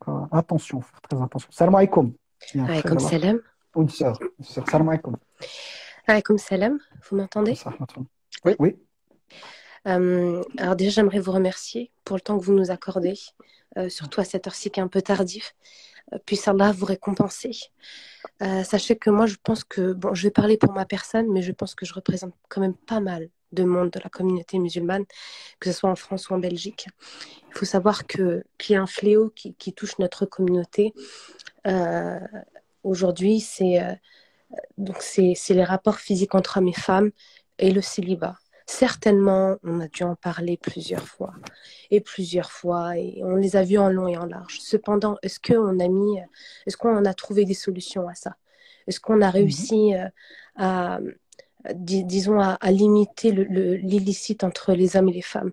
Donc, attention, faut faire très attention. Salam alaikum. Il y a un frère Alaykoum là. salam. Ou une sœur. Une sœur. Salam alaikum. Alaykoum salam. Vous m'entendez? Ça, oui. Oui. Alors déjà, j'aimerais vous remercier pour le temps que vous nous accordez, surtout à cette heure-ci qui est un peu tardive. Puisse Allah vous récompenser. Sachez que moi, je pense que, bon, je vais parler pour ma personne, mais je pense que je représente quand même pas mal de monde de la communauté musulmane, que ce soit en France ou en Belgique. Il faut savoir qu'il y a un fléau qui touche notre communauté. Euh, Aujourd'hui, c'est les rapports physiques entre hommes et femmes et le célibat. Certainement, on a dû en parler plusieurs fois, et on les a vus en long et en large. Cependant, est-ce qu'on a trouvé des solutions à ça? Est-ce qu'on a Mhm. réussi à, disons, à limiter l'illicite entre les hommes et les femmes?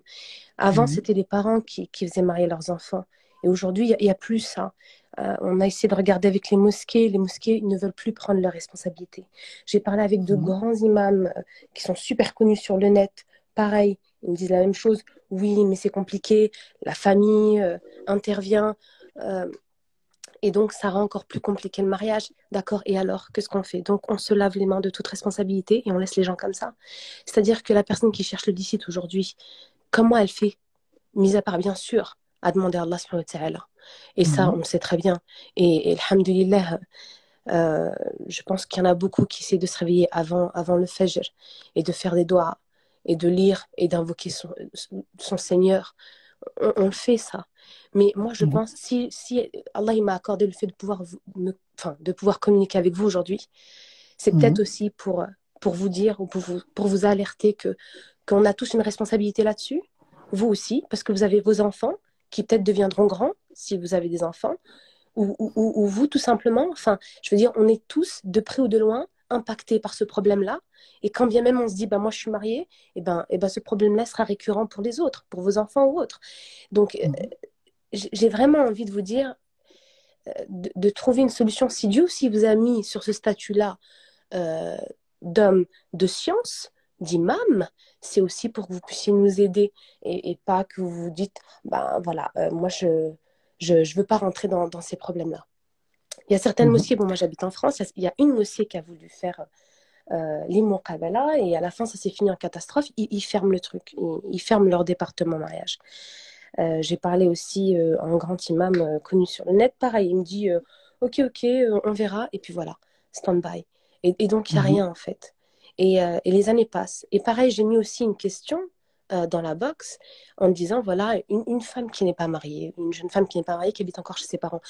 Avant, Mhm. c'était les parents qui faisaient marier leurs enfants. Et aujourd'hui, il y a plus ça. On a essayé de regarder avec les mosquées. Les mosquées ne veulent plus prendre leurs responsabilités. J'ai parlé avec de Mhm. grands imams qui sont super connus sur le net. Pareil, ils me disent la même chose. Oui, mais c'est compliqué. La famille intervient. Euh, et donc, ça rend encore plus compliqué le mariage. D'accord, et alors, qu'est-ce qu'on fait? Donc, on se lave les mains de toute responsabilité et on laisse les gens comme ça. C'est-à-dire que la personne qui cherche le licite aujourd'hui, comment elle fait? Mis à part, bien sûr, à demander à Allah subhanahu wa ta'ala. Et ça, on Mhm. le sait très bien. Et alhamdulillah, euh, je pense qu'il y en a beaucoup qui essaient de se réveiller avant le Fajr et de faire des doigts et de lire et d'invoquer son Seigneur. On le fait, ça. Mais moi, je Mhm. pense, si Allah il m'a accordé le fait de pouvoir, enfin, de pouvoir communiquer avec vous aujourd'hui, c'est peut-être Mhm. aussi pour vous dire ou pour vous alerter qu'on a tous une responsabilité là-dessus, vous aussi, parce que vous avez vos enfants qui peut-être deviendront grands si vous avez des enfants, ou vous tout simplement, enfin, je veux dire, on est tous, de près ou de loin, impactés par ce problème-là. Et quand bien même on se dit, bah, moi je suis mariée, et ben, ce problème-là sera récurrent pour les autres, pour vos enfants ou autres. Donc, Mhm. j'ai vraiment envie de vous dire de trouver une solution. Si Dieu aussi vous a mis sur ce statut-là euh, d'homme de science, d'imam, c'est aussi pour que vous puissiez nous aider et pas que vous vous dites, ben voilà, moi je veux pas rentrer dans ces problèmes-là. Il y a certaines Mhm. mosquées, bon moi j'habite en France, il y a une mosquée qui a voulu faire l'Imouqabala et à la fin ça s'est fini en catastrophe, ils ferment le truc, ils ferment leur département mariage. J'ai parlé aussi à un grand imam connu sur le net, pareil, il me dit ok, ok, on verra, et puis voilà, stand-by. Et donc, il n'y a Mhm. rien en fait. Et les années passent. Et pareil, j'ai mis aussi une question dans la box en disant voilà, une femme qui n'est pas mariée, une jeune femme qui n'est pas mariée, qui habite encore chez ses parents,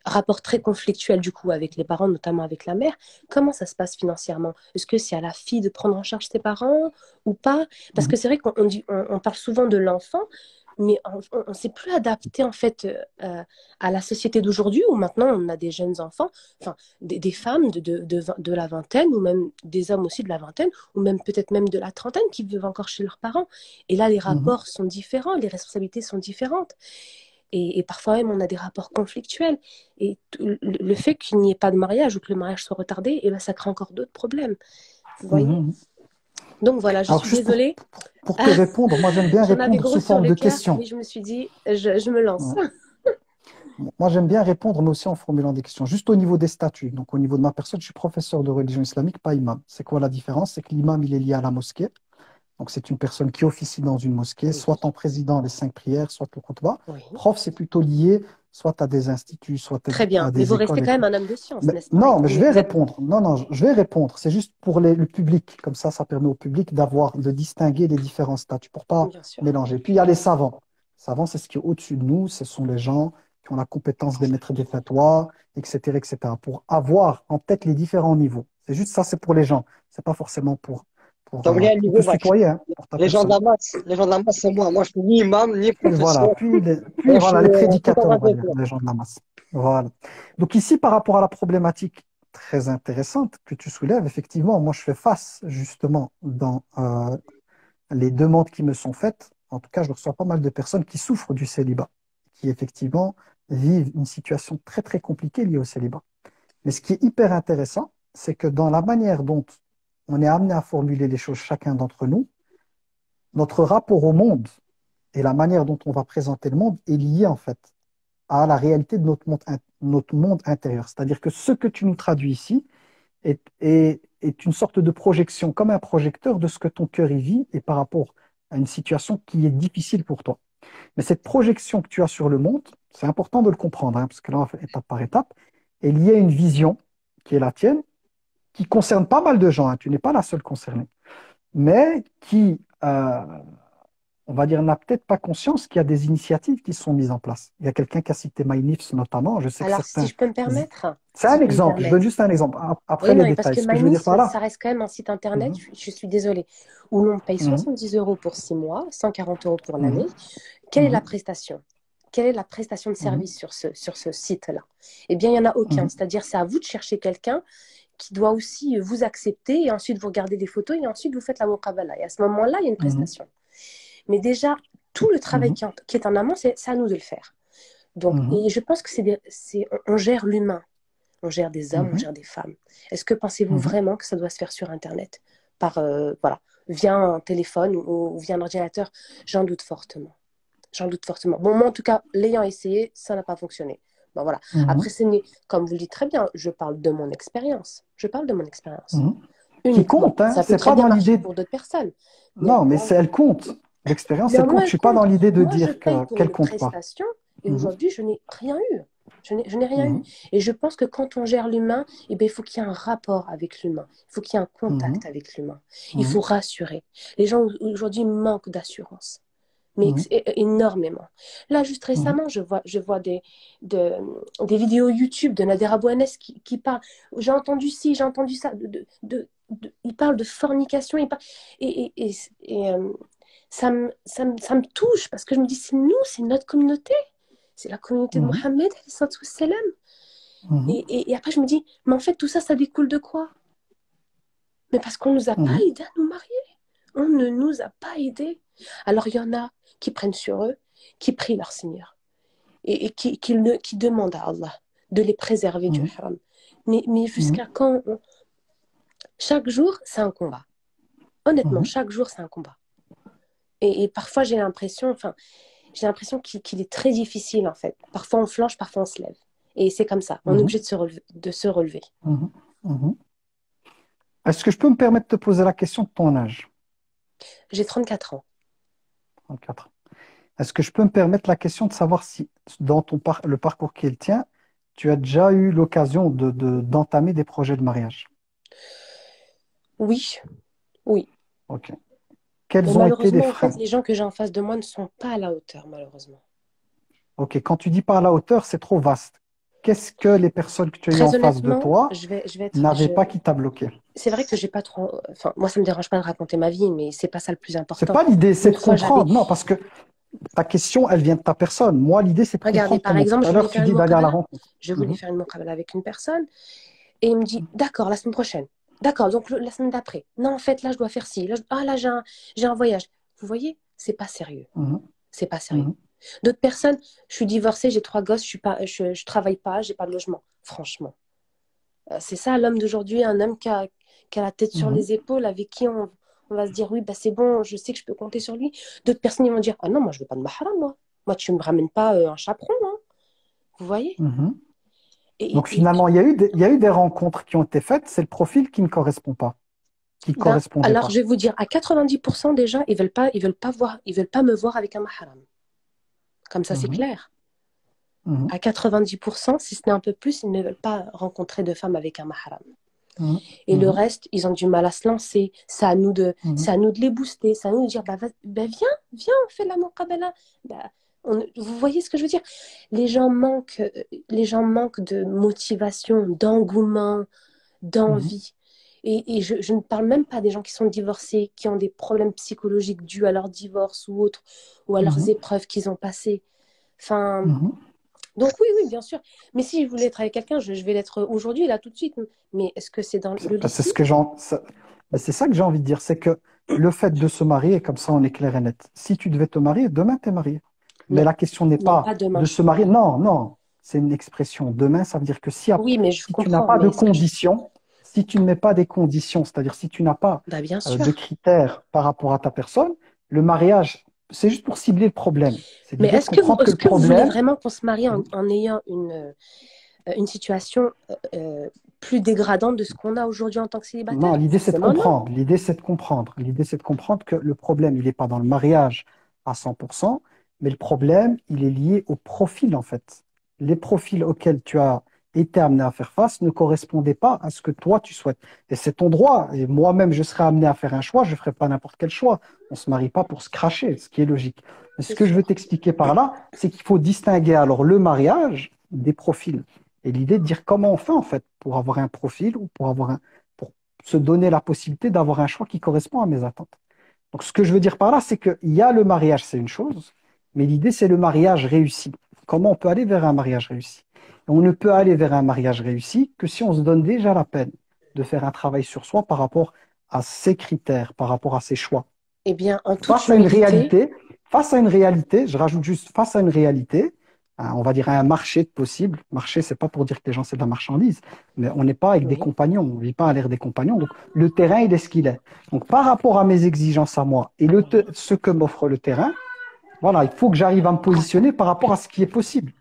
rapport très conflictuel du coup avec les parents, notamment avec la mère, comment ça se passe financièrement? Est-ce que c'est à la fille de prendre en charge ses parents ou pas? Parce Mhm. que c'est vrai qu'on parle souvent de l'enfant, mais on ne s'est plus adapté en fait à la société d'aujourd'hui où maintenant on a des jeunes enfants, enfin des femmes de la vingtaine ou même des hommes aussi de la vingtaine ou même peut-être même de la trentaine qui vivent encore chez leurs parents. Et là, les Mhm. rapports sont différents, les responsabilités sont différentes. Et parfois même, on a des rapports conflictuels. Et le fait qu'il n'y ait pas de mariage ou que le mariage soit retardé, eh ben, ça crée encore d'autres problèmes. Vous voyez? Mhm. Donc voilà, je Alors, suis juste désolée. pour te répondre, moi j'aime bien J'en avais répondre gros sous sur forme le de cœur, questions. mais je me suis dit, je me lance. Ouais. Moi j'aime bien répondre, mais aussi en formulant des questions. Juste au niveau des statuts, donc au niveau de ma personne, je suis professeur de religion islamique, pas imam. C'est quoi la différence? C'est que l'imam, il est lié à la mosquée. Donc c'est une personne qui officie dans une mosquée, Oui, soit en président les 5 prières, soit le khutbah. oui. Prof, c'est plutôt lié soit à des instituts, soit Très à bien. Mais vous des restez écoles et quand même tout. un homme de science, Mais, n'est-ce pas? non, mais je vais Vous êtes... répondre. Non, non, je vais répondre. C'est juste pour le public. Comme ça permet au public d'avoir, de distinguer les différents statuts pour pas Bien sûr. mélanger. Puis il y a les savants. Les savants, c'est ce qui est au-dessus de nous. Ce sont les gens qui ont la compétence d'émettre des fatwas, etc., etc. Pour avoir en tête les différents niveaux. C'est juste ça, c'est pour les gens. C'est pas forcément Ça voulait un on peut niveau se max. tutoyer, hein, pour ta Les gens de personne. la masse, les gens de la masse, c'est moi. Moi, je suis ni imam, ni Puis voilà, professeur. puis Moi, je suis voilà, les tout en prédicateurs, on va dire, intellectuel. les gens de la masse. Voilà. Donc ici, par rapport à la problématique très intéressante que tu soulèves, effectivement, moi, je fais face justement dans les demandes qui me sont faites. En tout cas, je reçois pas mal de personnes qui souffrent du célibat, qui effectivement vivent une situation très, très compliquée liée au célibat. Mais ce qui est hyper intéressant, c'est que dans la manière dont on est amené à formuler les choses, chacun d'entre nous, notre rapport au monde et la manière dont on va présenter le monde est lié en fait à la réalité de notre monde intérieur. C'est-à-dire que ce que tu nous traduis ici est une sorte de projection, comme un projecteur de ce que ton cœur y vit et par rapport à une situation qui est difficile pour toi. Mais cette projection que tu as sur le monde, c'est important de le comprendre, hein, parce que là, on va faire étape par étape, et il y a une vision qui est la tienne, qui concerne pas mal de gens, hein, tu n'es pas la seule concernée, mais qui, on va dire, n'a peut-être pas conscience qu'il y a des initiatives qui sont mises en place. Il y a quelqu'un qui a cité MyNIFS notamment, je sais que Alors, si certains... je peux me permettre, C'est si un je peux me exemple, je donne permettre. juste un exemple. Oui, Après non, les mais parce détails, que ce que je veux dire par MyNIS, là. ça reste quand même un site internet, Mhm, je suis désolée, où l'on paye mhm, 70 euros pour 6 mois, 140 euros pour mhm, l'année. Quelle est la mhm, prestation? Quelle est la prestation de mhm, service sur ce site-là? Eh bien, il n'y en a aucun. mhm, C'est-à-dire, c'est à vous de chercher quelqu'un qui doit aussi vous accepter et ensuite vous regardez des photos et ensuite vous faites la muqabala. Et à ce moment-là, il y a une mhm, prestation. Mais déjà, tout le travail mhm, qui est en amont, c'est à nous de le faire. Donc, mhm, et je pense que on gère l'humain. On gère des hommes, on mhm, gère des femmes. Est-ce que pensez-vous mhm, vraiment que ça doit se faire sur Internet par, voilà, via un téléphone ou via un ordinateur? J'en doute fortement. J'en doute fortement. Bon, moi, en tout cas, l'ayant essayé, ça n'a pas fonctionné. Bon, voilà. mhm, Après, comme vous le dites très bien, je parle de mon expérience. Je parle de mon expérience. mhm. Qui Uniquement. compte, hein, Ça peut c'est très pas bien dans marcher l'idée. pour d'autres personnes. Non, mais Néanmoins, elle compte. L'expérience, elle compte. néanmoins, Je elle suis pas dans compte. l'idée de Moi, je dire paye pour qu'elle une compte pas. prestation et Mhm, aujourd'hui, je n'ai rien eu. Je n'ai rien eu. mhm, Et je pense que quand on gère l'humain, eh bien, il faut qu'il y ait un rapport avec l'humain. Il faut qu'il y ait un mhm, contact avec l'humain. Il faut mhm, rassurer. Les gens aujourd'hui manquent d'assurance, mais mhm, énormément. Là, juste mhm, récemment, je vois de- des vidéos YouTube de Nader Abouanès qui parlent. J'ai entendu ci, j'ai entendu ça. Il parle de fornication. Et ça me touche parce que je me dis, c'est nous, c'est notre communauté. C'est la communauté de mhm, Mohammed, alayhi salatu wassalam. mhm, Et après, je me dis, mais en fait, tout ça, ça découle de quoi? Mais parce qu'on ne nous a pas mhm, aidés à nous marier. On ne nous a pas aidés. Alors, il y en a qui prennent sur eux, qui prient leur Seigneur et qui demandent à Allah de les préserver du mhm, haram. Mais mhm, jusqu'à quand chaque jour, c'est un combat. Honnêtement, mhm, chaque jour, c'est un combat. Et parfois, j'ai l'impression qu'il est très difficile, en fait. Parfois, on flanche, parfois, on se lève. Et c'est comme ça. On est mhm, obligé de se relever. mhm, mhm. Est-ce que je peux me permettre de te poser la question de ton âge? J'ai 34 ans. 34. Est-ce que je peux me permettre la question de savoir si, dans le parcours qui est le tien, tu as déjà eu l'occasion d'entamer des projets de mariage? Oui, oui. Ok. Mais Quels ont été les malheureusement, en fait, freins? les gens que j'ai en face de moi ne sont pas à la hauteur, malheureusement. Ok. Quand tu dis par la hauteur, c'est trop vaste. Qu'est-ce que les personnes que tu as eues en Très face de honnêtement, toi n'avaient pas qui t'a bloqué? c'est vrai que j'ai pas trop. Enfin, moi, ça me dérange pas de raconter ma vie, mais c'est pas ça le plus C'est important. pas l'idée, c'est Une de fois, j'avais. comprendre. Non, parce que ta question, elle vient de ta personne. Moi, l'idée, c'est de Regardez, comprendre par comment. Tout exemple, à je voulais l'heure, tu faire une dis d'aller à la muqabala. rencontre. Je voulais Mhm. faire une muqabala avec une personne. Et il me dit, d'accord, la semaine prochaine. D'accord, donc la semaine d'après. Non, en fait, là, je dois faire ci. Là, là, j'ai un voyage. Vous voyez, c'est pas sérieux. Mhm. C'est pas sérieux. Mhm. D'autres personnes, je suis divorcée, j'ai 3 gosses, je travaille pas, j'ai pas de logement. Franchement. C'est ça l'homme d'aujourd'hui, un homme qui a la tête sur Mhm. les épaules, avec qui on va se dire, oui, bah, c'est bon, je sais que je peux compter sur lui. D'autres personnes, ils vont dire, ah non, moi, je veux pas de mahram, moi. Moi, tu me ramènes pas un chaperon, hein. Vous voyez? Mhm. Et, Donc et- finalement, il y a eu des rencontres qui ont été faites, c'est le profil qui ne correspond pas, qui ben, correspondait alors, pas. je vais vous dire, à 90% déjà, ils veulent pas me voir avec un mahram. Comme ça, c'est Mhm. clair. Mhm. À 90%, si ce n'est un peu plus, ils ne veulent pas rencontrer de femmes avec un mahram. Mhm. Et le Mhm. reste, ils ont du mal à se lancer. Mhm. C'est à nous de les booster. C'est à nous de dire, viens, on fait la muqabala. Bah, vous voyez ce que je veux dire? Les gens manquent de motivation, d'engouement, Mhm. d'envie. Et je ne parle même pas des gens qui sont divorcés, qui ont des problèmes psychologiques dus à leur divorce ou autre, ou à leurs Mhm. épreuves qu'ils ont passées. Enfin, Mhm. donc oui, oui, bien sûr. Mais si je voulais être avec quelqu'un, je vais l'être aujourd'hui, là, tout de suite. Mais est-ce que c'est dans le C'est ce licite? que c'est ça que j'ai envie de dire, c'est que le fait de se marier, comme ça on est clair et net. Si tu devais te marier, demain t'es marié. Mais Non, la question n'est non, pas pas demain. de se marier. Non, non, c'est une expression. Demain, ça veut dire que Oui, mais je si tu n'as comprends. pas de Mais ce que je... conditions, si tu ne mets pas des conditions, c'est-à-dire si tu n'as pas Bah, bien de sûr. critères par rapport à ta personne, le mariage, c'est juste pour cibler le problème. C'est Mais l'idée de comprendre que est-ce le que vous voulez problème, vraiment qu'on se marie en ayant une situation plus dégradante de ce qu'on a aujourd'hui en tant que non, célibataire? l'idée c'est de Forcément, non. comprendre. L'idée c'est de comprendre. L'idée c'est de comprendre que le problème, il n'est pas dans le mariage à 100%, mais le problème, il est lié au profil en fait. Les profils auxquels tu as été amené à faire face ne correspondaient pas à ce que toi tu souhaites. Et c'est ton droit. Et moi-même, je serais amené à faire un choix, je ne ferai pas n'importe quel choix. On ne se marie pas pour se cracher, ce qui est logique. Mais ce C'est que je veux sûr. t'expliquer par là, c'est qu'il faut distinguer alors le mariage des profils. Et l'idée de dire comment on fait en fait pour avoir un profil ou pour se donner la possibilité d'avoir un choix qui correspond à mes attentes. Donc, ce que je veux dire par là, c'est qu'il y a le mariage, c'est une chose, mais l'idée, c'est le mariage réussi. Comment on peut aller vers un mariage réussi? On ne peut aller vers un mariage réussi que si on se donne déjà la peine de faire un travail sur soi par rapport à ses critères, par rapport à ses choix. Eh bien, en toute Face à une humilité, réalité, face à une réalité, je rajoute juste face à une réalité, hein, on va dire à un marché de possible. Marché, c'est pas pour dire que les gens c'est de la marchandise, mais on n'est pas avec des oui. compagnons, on vit pas à l'ère des compagnons. Donc le terrain, il est ce qu'il est. Donc par rapport à mes exigences à moi et ce que m'offre le terrain, voilà, il faut que j'arrive à me positionner par rapport à ce qui est possible.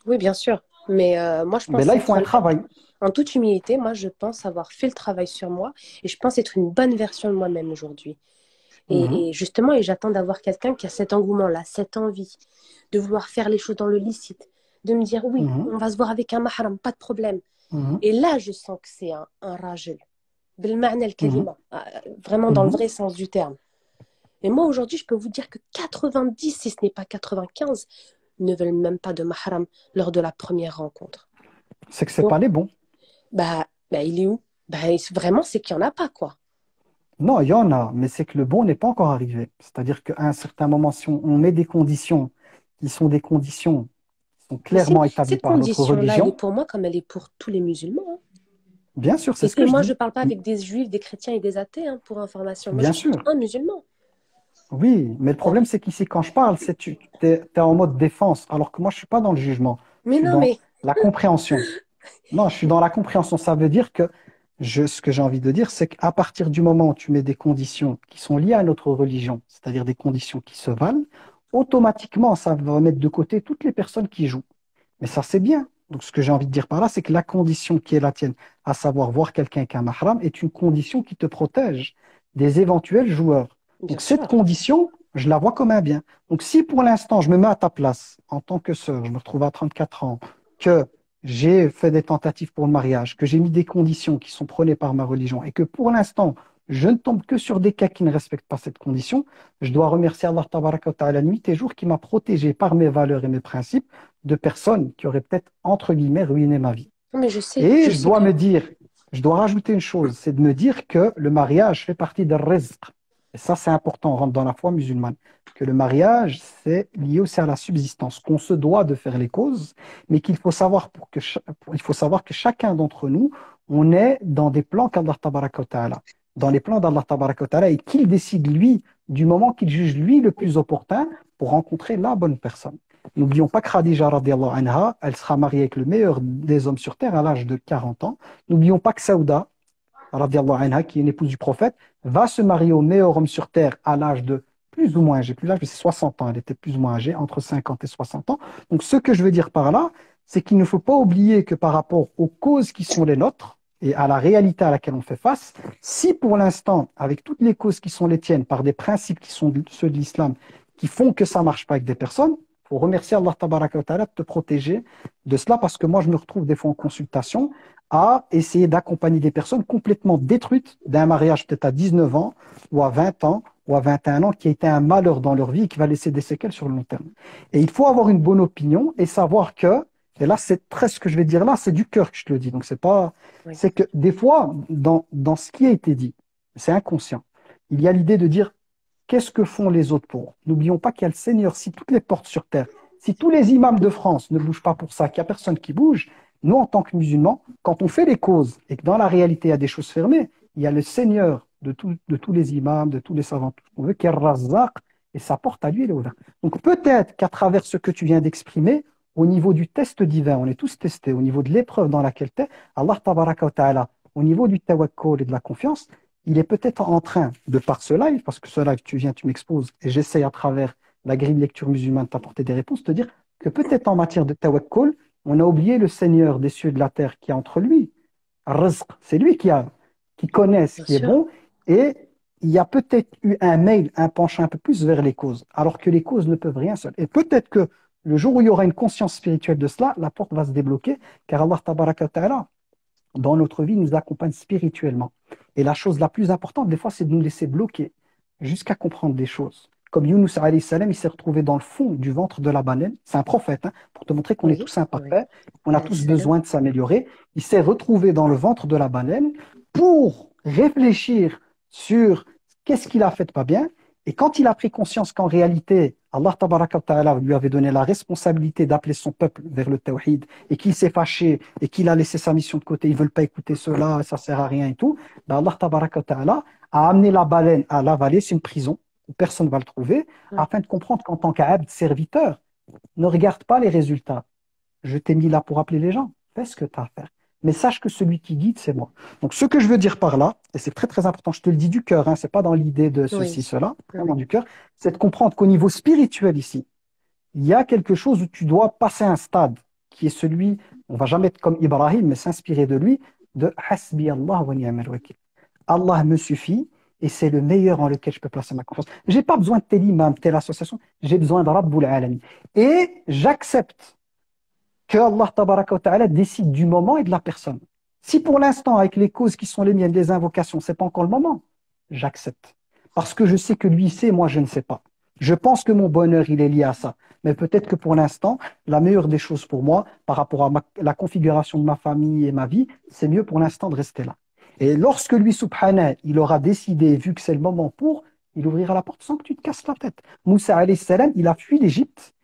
Oui, bien sûr. Mais moi, je Mais pense là, il faut être, un travail. en toute humilité, moi, je pense avoir fait le travail sur moi et je pense être une bonne version de moi-même aujourd'hui. Mhm, Et justement, et j'attends d'avoir quelqu'un qui a cet engouement-là, cette envie de vouloir faire les choses dans le licite, de me dire oui, mhm, on va se voir avec un mahram, pas de problème. mhm, Et là, je sens que c'est un rajel. بالمعنى mhm, الكلمة. Vraiment dans le mhm. vrai sens du terme. Et moi, aujourd'hui, je peux vous dire que 90, si ce n'est pas 95, ne veulent même pas de mahram lors de la première rencontre. C'est que c'est Donc, pas les bons. il est où? Vraiment, c'est qu'il n'y en a pas, quoi. Non, il y en a, mais c'est que le bon n'est pas encore arrivé. C'est-à-dire qu'à un certain moment, si on met des conditions qui sont des conditions qui sont Mais clairement établies cette par notre condition-là, elle est religion, pour moi comme elle est pour tous les musulmans, hein. bien sûr, c'est ce Et que je moi, je dis. ne parle pas avec des juifs, des chrétiens et des athées, hein, pour information. Moi, je Bien parle sûr, un musulman. oui, mais le problème, c'est qu'ici, quand je parle, c'est tu es en mode défense, alors que moi, je suis pas dans le jugement, je Mais suis non, dans mais la compréhension. Non, je suis dans la compréhension. Ça veut dire que ce que j'ai envie de dire, c'est qu'à partir du moment où tu mets des conditions qui sont liées à notre religion, c'est-à-dire des conditions qui se valent, automatiquement, ça va mettre de côté toutes les personnes qui jouent. Mais ça, c'est bien. Donc, ce que j'ai envie de dire par là, c'est que la condition qui est la tienne, à savoir voir quelqu'un qui a un mahram, est une condition qui te protège des éventuels joueurs. bien Donc, cette sûr. condition, je la vois comme un bien. Donc, si pour l'instant, je me mets à ta place, en tant que sœur, je me retrouve à 34 ans, que j'ai fait des tentatives pour le mariage, que j'ai mis des conditions qui sont prônées par ma religion, et que pour l'instant, je ne tombe que sur des cas qui ne respectent pas cette condition, je dois remercier Allah Tabaraka wa Ta'ala nuit et jour qui m'a protégé par mes valeurs et mes principes de personnes qui auraient peut-être, entre guillemets, ruiné ma vie. Non, mais Et je je sais dois que me dire, je dois rajouter une chose, c'est de me dire que le mariage fait partie d'un rizq. Et ça, c'est important, on rentre dans la foi musulmane, que le mariage, c'est lié aussi à la subsistance, qu'on se doit de faire les causes, mais qu'il faut savoir il faut savoir que chacun d'entre nous, on est dans des plans qu'Allah Tabaraka wa Ta'ala, dans les plans d'Allah Tabaraka wa Ta'ala, et qu'il décide, lui, du moment qu'il juge, lui, le plus opportun pour rencontrer la bonne personne. N'oublions pas que Khadija, radiallahu anha, elle sera mariée avec le meilleur des hommes sur terre à l'âge de 40 ans. N'oublions pas que Saouda, radiallahu anha, qui est une épouse du prophète, va se marier au meilleur homme sur terre à l'âge de plus ou moins âgé, plus l'âge, mais c'est 60 ans, elle était plus ou moins âgée, entre 50 et 60 ans. Donc ce que je veux dire par là, c'est qu'il ne faut pas oublier que par rapport aux causes qui sont les nôtres et à la réalité à laquelle on fait face, si pour l'instant, avec toutes les causes qui sont les tiennes, par des principes qui sont ceux de l'islam, qui font que ça ne marche pas avec des personnes, il faut remercier Allah tabaraka wa ta'ala de te protéger de cela, parce que moi je me retrouve des fois en consultation à essayer d'accompagner des personnes complètement détruites d'un mariage peut-être à 19 ans ou à 20 ans ou à 21 ans qui a été un malheur dans leur vie et qui va laisser des séquelles sur le long terme. Et il faut avoir une bonne opinion et savoir que, et là c'est très ce que je vais dire là, c'est du cœur que je te le dis, donc c'est pas, oui. c'est que des fois dans ce qui a été dit, c'est inconscient, il y a l'idée de dire qu'est-ce que font les autres pour? N'oublions pas qu'il y a le Seigneur, si toutes les portes sur terre, si tous les imams de France ne bougent pas pour ça, qu'il n'y a personne qui bouge, nous, en tant que musulmans, quand on fait les causes et que dans la réalité, il y a des choses fermées, il y a le Seigneur de tous les imams, de tous les savants, tout ce qu'on veut, qui est Razzaq, et sa porte à lui, elle est ouverte. Donc peut-être qu'à travers ce que tu viens d'exprimer, au niveau du test divin, on est tous testés, au niveau de l'épreuve dans laquelle tu es, Allah tabaraka wa ta'ala, au niveau du tawakkul et de la confiance, il est peut-être en train, de par ce live, parce que ce live, tu viens, tu m'exposes, et j'essaie à travers la grille de lecture musulmane de t'apporter des réponses, te dire que peut-être en matière de tawakkul, on a oublié le Seigneur des cieux et de la terre qui est entre lui. Ar-Rizq, c'est lui qui connaît ce Bien qui est sûr. bon, et il y a peut-être eu un mail, un penchant un peu plus vers les causes, alors que les causes ne peuvent rien seul. Et peut-être que le jour où il y aura une conscience spirituelle de cela, la porte va se débloquer, car Allah tabaraka wa ta'ala, dans notre vie, nous accompagne spirituellement. Et la chose la plus importante, des fois, c'est de nous laisser bloquer jusqu'à comprendre des choses. Comme Yunus alayhi salam, il s'est retrouvé dans le fond du ventre de la baleine. C'est un prophète, hein, pour te montrer qu'on est Oui, tous oui. imparfaits, on a Alayhi tous salam. besoin de s'améliorer. Il s'est retrouvé dans le ventre de la baleine pour réfléchir sur qu'est-ce qu'il a fait de pas bien. Et quand il a pris conscience qu'en réalité, Allah tabaraka wa ta'ala lui avait donné la responsabilité d'appeler son peuple vers le tawhid et qu'il s'est fâché et qu'il a laissé sa mission de côté, ils veulent pas écouter cela, ça sert à rien et tout, ben Allah tabaraka wa ta'ala a amené la baleine à l'avaler, c'est une prison où personne ne va le trouver, Oui. afin de comprendre qu'en tant qu'abd serviteur, ne regarde pas les résultats. Je t'ai mis là pour appeler les gens. Fais ce que tu as à faire. Mais sache que celui qui guide, c'est moi. Donc, ce que je veux dire par là, et c'est très très important, je te le dis du cœur, hein, c'est pas dans l'idée de ceci, Oui. cela, vraiment Oui. du cœur, c'est de comprendre qu'au niveau spirituel ici, il y a quelque chose où tu dois passer un stade qui est celui, on va jamais être comme Ibrahim, mais s'inspirer de lui, de Hasbi Allah wa ni'mal wakil. Allah me suffit et c'est le meilleur en lequel je peux placer ma confiance. J'ai pas besoin de tel imam, telle association, j'ai besoin de Rabbul Alamin. Et j'accepte que Allah tabaraka wa ta'ala décide du moment et de la personne. Si pour l'instant, avec les causes qui sont les miennes, les invocations, c'est pas encore le moment, j'accepte. Parce que je sais que lui sait, moi je ne sais pas. Je pense que mon bonheur, il est lié à ça. Mais peut-être que pour l'instant, la meilleure des choses pour moi, par rapport à la configuration de ma famille et ma vie, c'est mieux pour l'instant de rester là. Et lorsque lui, subhanah, il aura décidé, vu que c'est le moment pour, il ouvrira la porte sans que tu te casses la tête. Moussa alayhi salam, il a fui l'Égypte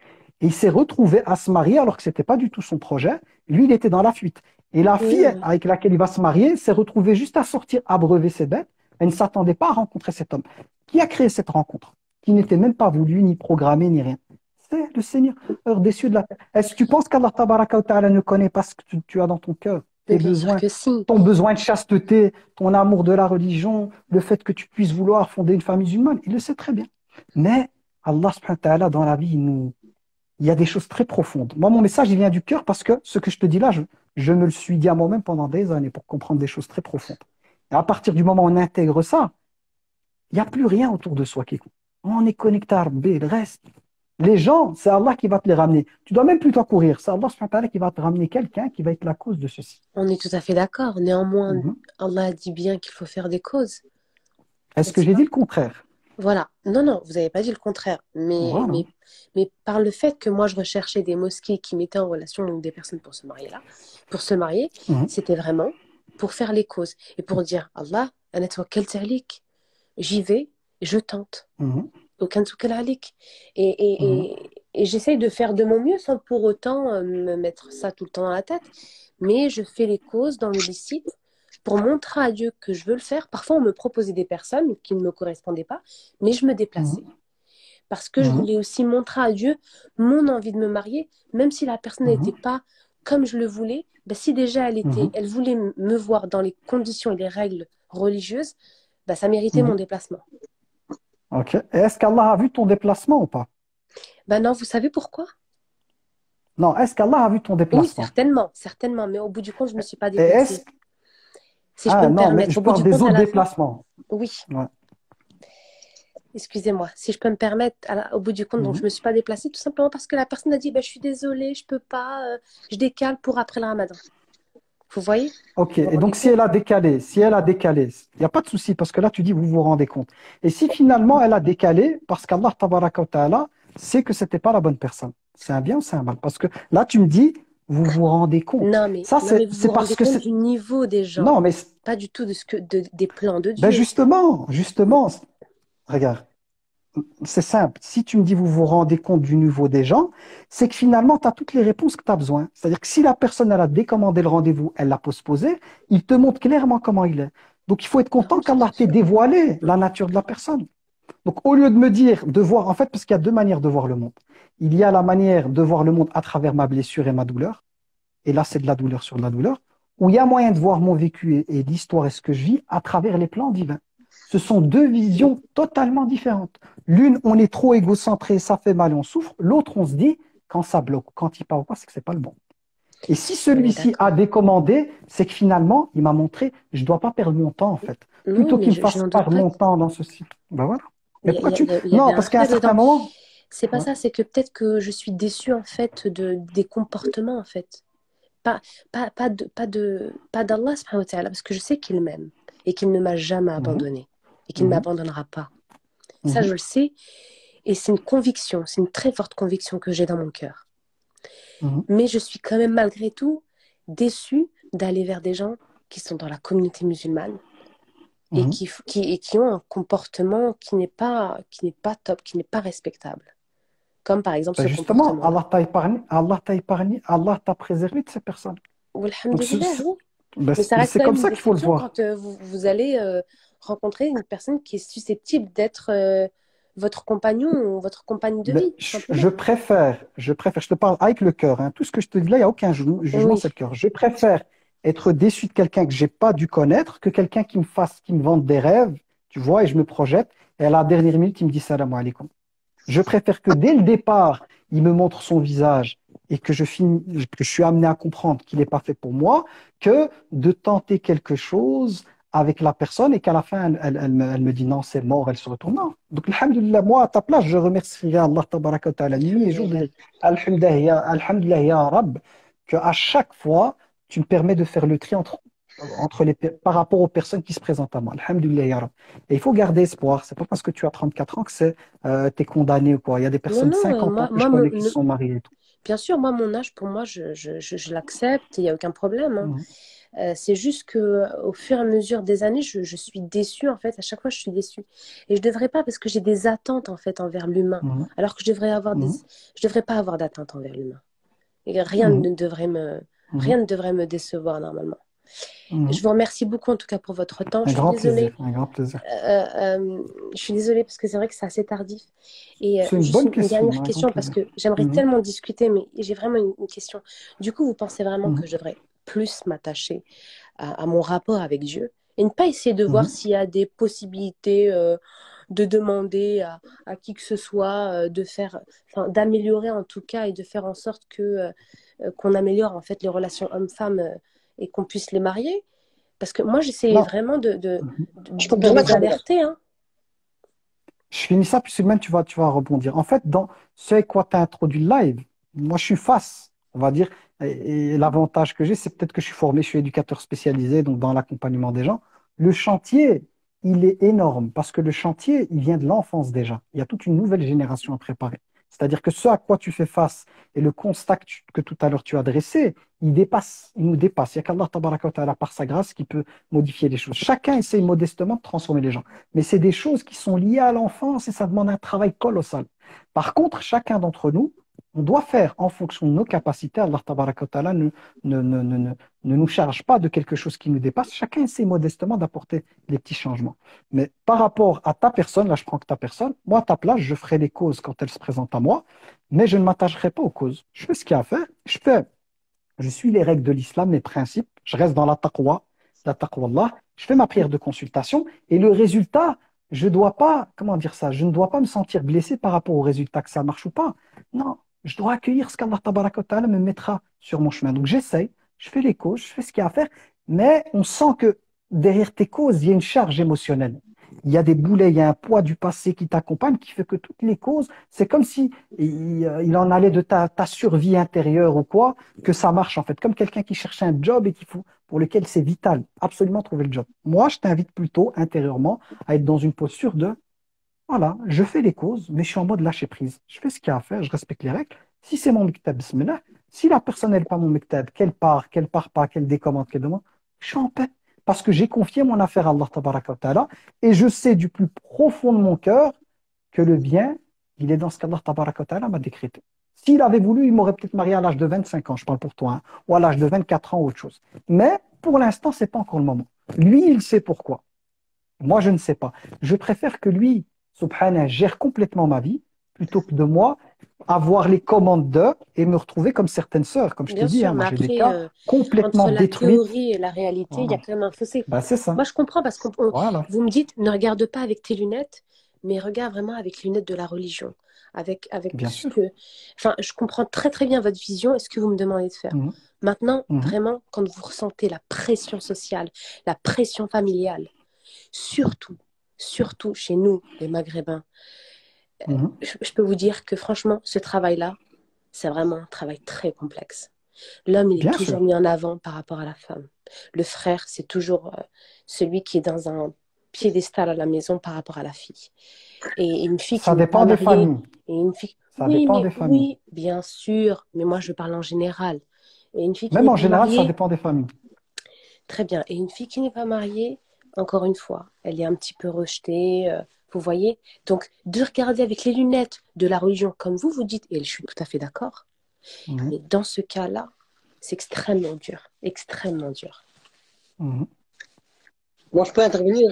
et il s'est retrouvé à se marier alors que ce n'était pas du tout son projet. Lui, il était dans la fuite. Et la Oui, fille oui. avec laquelle il va se marier s'est retrouvée juste à sortir abreuver ses bêtes. Elle ne s'attendait pas à rencontrer cet homme. Qui a créé cette rencontre? Qui n'était même pas voulu, ni programmé, ni rien. C'est le Seigneur des cieux de la terre. Est-ce que tu penses qu'Allah tabaraka wa ta'ala ne connaît pas ce que tu as dans ton cœur, Mais tes bien sûr besoins, que si. ton besoin de chasteté, ton amour de la religion, le fait que tu puisses vouloir fonder une famille musulmane? Il le sait très bien. Mais Allah subhanahu wa ta'ala, dans la vie, il y a des choses très profondes. Moi, mon message, il vient du cœur parce que ce que je te dis là, je me le suis dit à moi-même pendant des années pour comprendre des choses très profondes. Et à partir du moment où on intègre ça, il n'y a plus rien autour de soi qui compte. On est connecté à Rabbi, le reste. Les gens, c'est Allah qui va te les ramener. Tu dois même plus t'en courir. C'est Allah subhanahu wa ta'ala qui va te ramener quelqu'un qui va être la cause de ceci. On est tout à fait d'accord. Néanmoins, Mhm. Allah dit bien qu'il faut faire des causes, Est-ce que n'est-ce j'ai pas? dit le contraire? Voilà. Non, non, vous n'avez pas dit le contraire. Voilà. Mais par le fait que moi, je recherchais des mosquées qui mettaient en relation donc, des personnes pour se marier là, pour se marier, Mhm. c'était vraiment pour faire les causes et pour dire Allah, أنا توكلت عليك. J'y vais, je tente. Mhm. Aucun توكل عليك. Et, et, Mhm. et j'essaye de faire de mon mieux sans pour autant me mettre ça tout le temps dans la tête. Mais je fais les causes dans le licite pour montrer à Dieu que je veux le faire. Parfois, on me proposait des personnes qui ne me correspondaient pas, mais je me déplaçais. Mhm. Parce que je Mhm. voulais aussi montrer à Dieu mon envie de me marier, même si la personne n'était Mhm. pas comme je le voulais. Ben, si déjà Mhm. elle voulait me voir dans les conditions et les règles religieuses, ben, ça méritait mon Mhm. déplacement. Ok. Et est-ce qu'Allah a vu ton déplacement ou pas? Ben non, vous savez pourquoi? Non, est-ce qu'Allah a vu ton Oui, déplacement? certainement, certainement, mais au bout du compte, je ne me suis pas Et est-ce... déplacée. Si je peux Ah me non, mais permettre, je au bout parle du des compte, à autres la fin, déplacements. oui, Ouais. excusez-moi, si je peux me permettre, au bout du compte, donc je Mhm. ne me suis pas déplacée tout simplement parce que la personne a dit, ben, je suis désolée, je ne peux pas, je décale pour après le ramadan. Vous voyez? Ok, Vous vous et rendez donc compte? si elle a décalé, il n'y a pas de souci parce que là tu dis vous vous rendez compte. Et si finalement elle a décalé parce qu'Allah tabaraka wa ta'ala sait que c'était pas la bonne personne, c'est un bien ou c'est un mal? Parce que là tu me dis vous vous rendez compte. Ça Non, mais vous c'est vous rendez parce que compte c'est du niveau des gens, non mais pas du tout des plans de ben Dieu. justement, regarde. C'est simple. Si tu me dis vous vous rendez compte du niveau des gens, c'est que finalement, tu as toutes les réponses que tu as besoin. C'est-à-dire que si la personne elle a décommandé le rendez-vous, elle l'a postposé, il te montre clairement comment il est. Donc il faut être Ah content oui, qu'Allah bien t'ait sûr. dévoilé la nature de la personne. Donc au lieu de me dire de voir, en fait, parce qu'il y a deux manières de voir le monde. Il y a la manière de voir le monde à travers ma blessure et ma douleur, et là c'est de la douleur sur de la douleur, ou il y a moyen de voir mon vécu et l'histoire et ce que je vis à travers les plans divins. Ce sont deux visions totalement différentes. L'une, on est trop égocentré, ça fait mal, on souffre. L'autre, on se dit, quand ça bloque, quand il part ou pas, c'est que c'est pas le bon. Et si On est celui-ci a d'accord. décommandé, c'est que finalement, il m'a montré, je ne dois pas perdre mon temps, en fait. Oui, Plutôt mais qu'il me je fasse n'en doute perdre pas. mon temps dans ceci. Ben voilà. Mais pourquoi Il y Non, avait un parce qu'à un vrai dedans. certain moment. C'est pas Ouais. ça, c'est que peut-être que je suis déçue en fait des comportements en fait. Pas, pas d'Allah subhanahu wa ta'ala, parce que je sais qu'il m'aime et qu'il ne m'a jamais Mhm, abandonné et qu'il ne mhm, m'abandonnera pas. Ça, mhm, je le sais et c'est une conviction, c'est une très forte conviction que j'ai dans mon cœur. mhm, Mais je suis quand même malgré tout déçue d'aller vers des gens qui sont dans la communauté musulmane et mhm. qui ont un comportement qui n'est pas top, qui n'est pas respectable. Comme par exemple Ben ce justement, comportement-là. Allah t'a épargné, Allah t'a préservé de ces personnes. Donc, Alhamdulillah, oui. ben, Mais ça reste c'est quand comme même une ça qu'il faut le déception voir. quand vous allez rencontrer une personne qui est susceptible d'être votre compagnon ou votre compagne de Ben, vie, tout simplement. je te parle avec le cœur, hein. Tout ce que je te dis là, il n'y a aucun jugement, Oui, c'est le cœur. Je préfère être déçu de quelqu'un que j'ai pas dû connaître que quelqu'un qui me vende des rêves, tu vois, et je me projette, et à la dernière minute, il me dit salam alaikum. Je préfère que dès le départ, il me montre son visage et que je suis amené à comprendre qu'il n'est pas fait pour moi, que de tenter quelque chose avec la personne et qu'à la fin, elle me dit non, c'est mort, elle se retourne. Non. Donc, alhamdulillah, moi, à ta place, je remercierai Allah tabaraka wa ta'ala nuit et jour de alhamdulillah. dire alhamdulillah, ya Rab, qu'à chaque fois, tu me permets de faire le tri par rapport aux personnes qui se présentent à moi. Alhamdulillah, ya Rab. Et il faut garder espoir. C'est pas parce que tu as 34 ans que t'es condamné ou quoi. Il y a des Non, personnes de non, 50 ans que je connais qui se sont mariées et tout. bien sûr, moi, mon âge, pour moi, je l'accepte, il n'y a aucun problème, hein. Mhm, C'est juste que au fur et à mesure des années, je suis déçue, en fait. À chaque fois, je suis déçue. Et je devrais pas, parce que j'ai des attentes, en fait, envers l'humain. mhm, Alors que mhm, je devrais pas avoir d'attente envers l'humain. Et mhm, rien mhm, ne devrait me décevoir, normalement. Je mhm. vous remercie beaucoup en tout cas pour votre temps. Un grand plaisir, un grand plaisir. Je suis désolée parce que c'est vrai que c'est assez tardif. Et C'est une juste bonne une question, dernière un grand question parce plaisir. que j'aimerais Mhm, tellement discuter, mais j'ai vraiment une question. Du coup, vous pensez vraiment mhm, que je devrais plus m'attacher à mon rapport avec Dieu et ne pas essayer de voir mhm. s'il y a des possibilités de demander à qui que ce soit de faire, enfin, d'améliorer en tout cas et de faire en sorte que qu'on améliore en fait les relations hommes-femmes et qu'on puisse les marier? Parce que moi, j'essaie Non, vraiment mhm. Je peux me de vous permettre, Abdel. alerter, hein. Je finis ça, puis même tu vas rebondir. En fait, dans ce avec quoi tu as introduit le live, moi je suis face, on va dire, et l'avantage que j'ai, c'est peut-être que je suis formé, je suis éducateur spécialisé, donc dans l'accompagnement des gens. Le chantier, il est énorme, parce que le chantier, il vient de l'enfance déjà. Il y a toute une nouvelle génération à préparer. C'est-à-dire que ce à quoi tu fais face et le constat que tout à l'heure tu as dressé, il nous dépasse. Il n'y a qu'Allah tabaraka wa ta'ala, par sa grâce, qui peut modifier les choses. Chacun essaye modestement de transformer les gens. Mais c'est des choses qui sont liées à l'enfance et ça demande un travail colossal. Par contre, chacun d'entre nous, on doit faire en fonction de nos capacités. Allah tabaraka wa ta'ala ne nous charge pas de quelque chose qui nous dépasse. Chacun essaie modestement d'apporter des petits changements. Mais par rapport à ta personne, là je prends que ta personne, moi à ta place, je ferai les causes quand elles se présentent à moi, mais je ne m'attacherai pas aux causes. Je fais ce qu'il y a à faire, je suis les règles de l'islam, mes principes, je reste dans la taqwa Allah, je fais ma prière de consultation et le résultat, je dois pas, comment dire ça, je ne dois pas me sentir blessé par rapport au résultat que ça marche ou pas. Non, je dois accueillir ce qu'Allah tabaraka wa ta'ala me mettra sur mon chemin. Donc j'essaye, je fais les causes, je fais ce qu'il y a à faire, mais on sent que derrière tes causes, il y a une charge émotionnelle. Il y a des boulets, il y a un poids du passé qui t'accompagne qui fait que toutes les causes, c'est comme si il en allait de ta survie intérieure ou quoi, que ça marche en fait. Comme quelqu'un qui cherche un job et pour lequel c'est vital, absolument trouver le job. Moi, je t'invite plutôt intérieurement à être dans une posture de, voilà, je fais les causes, mais je suis en mode lâcher prise. Je fais ce qu'il y a à faire, je respecte les règles. Si c'est mon mektab, bismillah. Si la personne n'est pas mon mektab, qu'elle part pas, qu'elle décommande, qu'elle demande, je suis en paix. Parce que j'ai confié mon affaire à Allah tabaraka wa ta'ala et je sais du plus profond de mon cœur que le bien, il est dans ce qu'Allah tabaraka wa ta'ala m'a décrété. S'il avait voulu, il m'aurait peut-être marié à l'âge de 25 ans, je parle pour toi, hein, ou à l'âge de 24 ans, ou autre chose. Mais pour l'instant, c'est pas encore le moment. Lui, il sait pourquoi. Moi, je ne sais pas. Je préfère que lui, subhanallah, gère complètement ma vie plutôt que de moi avoir les commandes d'eux et me retrouver comme certaines sœurs. Comme je t'ai Bien dit, sûr, hein, moi mais j'ai des après, cas complètement entre la détruites. théorie et la réalité, il y a Voilà. quand même un fossé. Bah, c'est ça. Moi, je comprends parce que Voilà. vous me dites, ne regarde pas avec tes lunettes, mais regarde vraiment avec les lunettes de la religion. Avec Bien ce sûr. que. Enfin, je comprends très très bien votre vision et ce que vous me demandez de faire. Mhm. Maintenant, Mhm. vraiment, quand vous ressentez la pression sociale, la pression familiale, surtout, surtout chez nous, les Maghrébins, Mhm. je peux vous dire que franchement, ce travail-là, c'est vraiment un travail très complexe. L'homme, il est Bien toujours sûr. mis en avant par rapport à la femme. Le frère, c'est toujours celui qui est dans un piédestal à la maison par rapport à la fille. Et une fille qui Ça n'est pas dépend des mariée, familles. et une fille... Ça dépend des familles. Oui, bien sûr, mais moi je parle en général. Et une fille qui Même n'est en pas général, ça mariée, dépend des familles. très bien. Et une fille qui n'est pas mariée, encore une fois, elle est un petit peu rejetée, vous voyez. Donc, de regarder avec les lunettes de la religion, comme vous dites, et je suis tout à fait d'accord, Mhm. mais dans ce cas-là, c'est extrêmement dur, extrêmement dur. Mhm. Moi, je peux intervenir.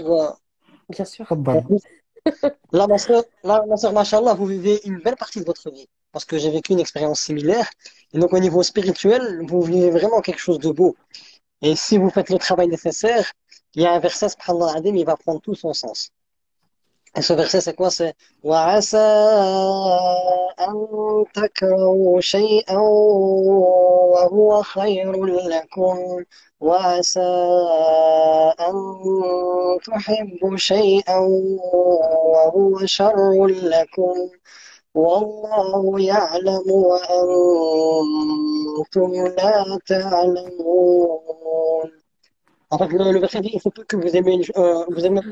Bien sûr. En Tfaddal. plus. Là, ma soeur, machallah, vous vivez une belle partie de votre vie. Parce que j'ai vécu une expérience similaire. Et donc, au niveau spirituel, vous vivez vraiment quelque chose de beau. Et si vous faites le travail nécessaire, il y a un verset, subhanallah al-azim, il va prendre tout son sens. Et ce verset, c'est quoi? C'est وَعَسَىٰ أَن تَكْرَهُوا شَيْئًا وَهُوَ خَيْرٌ لَكُمْ وَعَسَىٰ أَن تُحِبُّوا شَيْئًا وَهُوَ شَرٌّ لَكُمْ وَاللَّهُ يَعْلَمُ وَأَنتُمْ لَا تعلمون. En fait, le verset dit, il se peut que vous aimez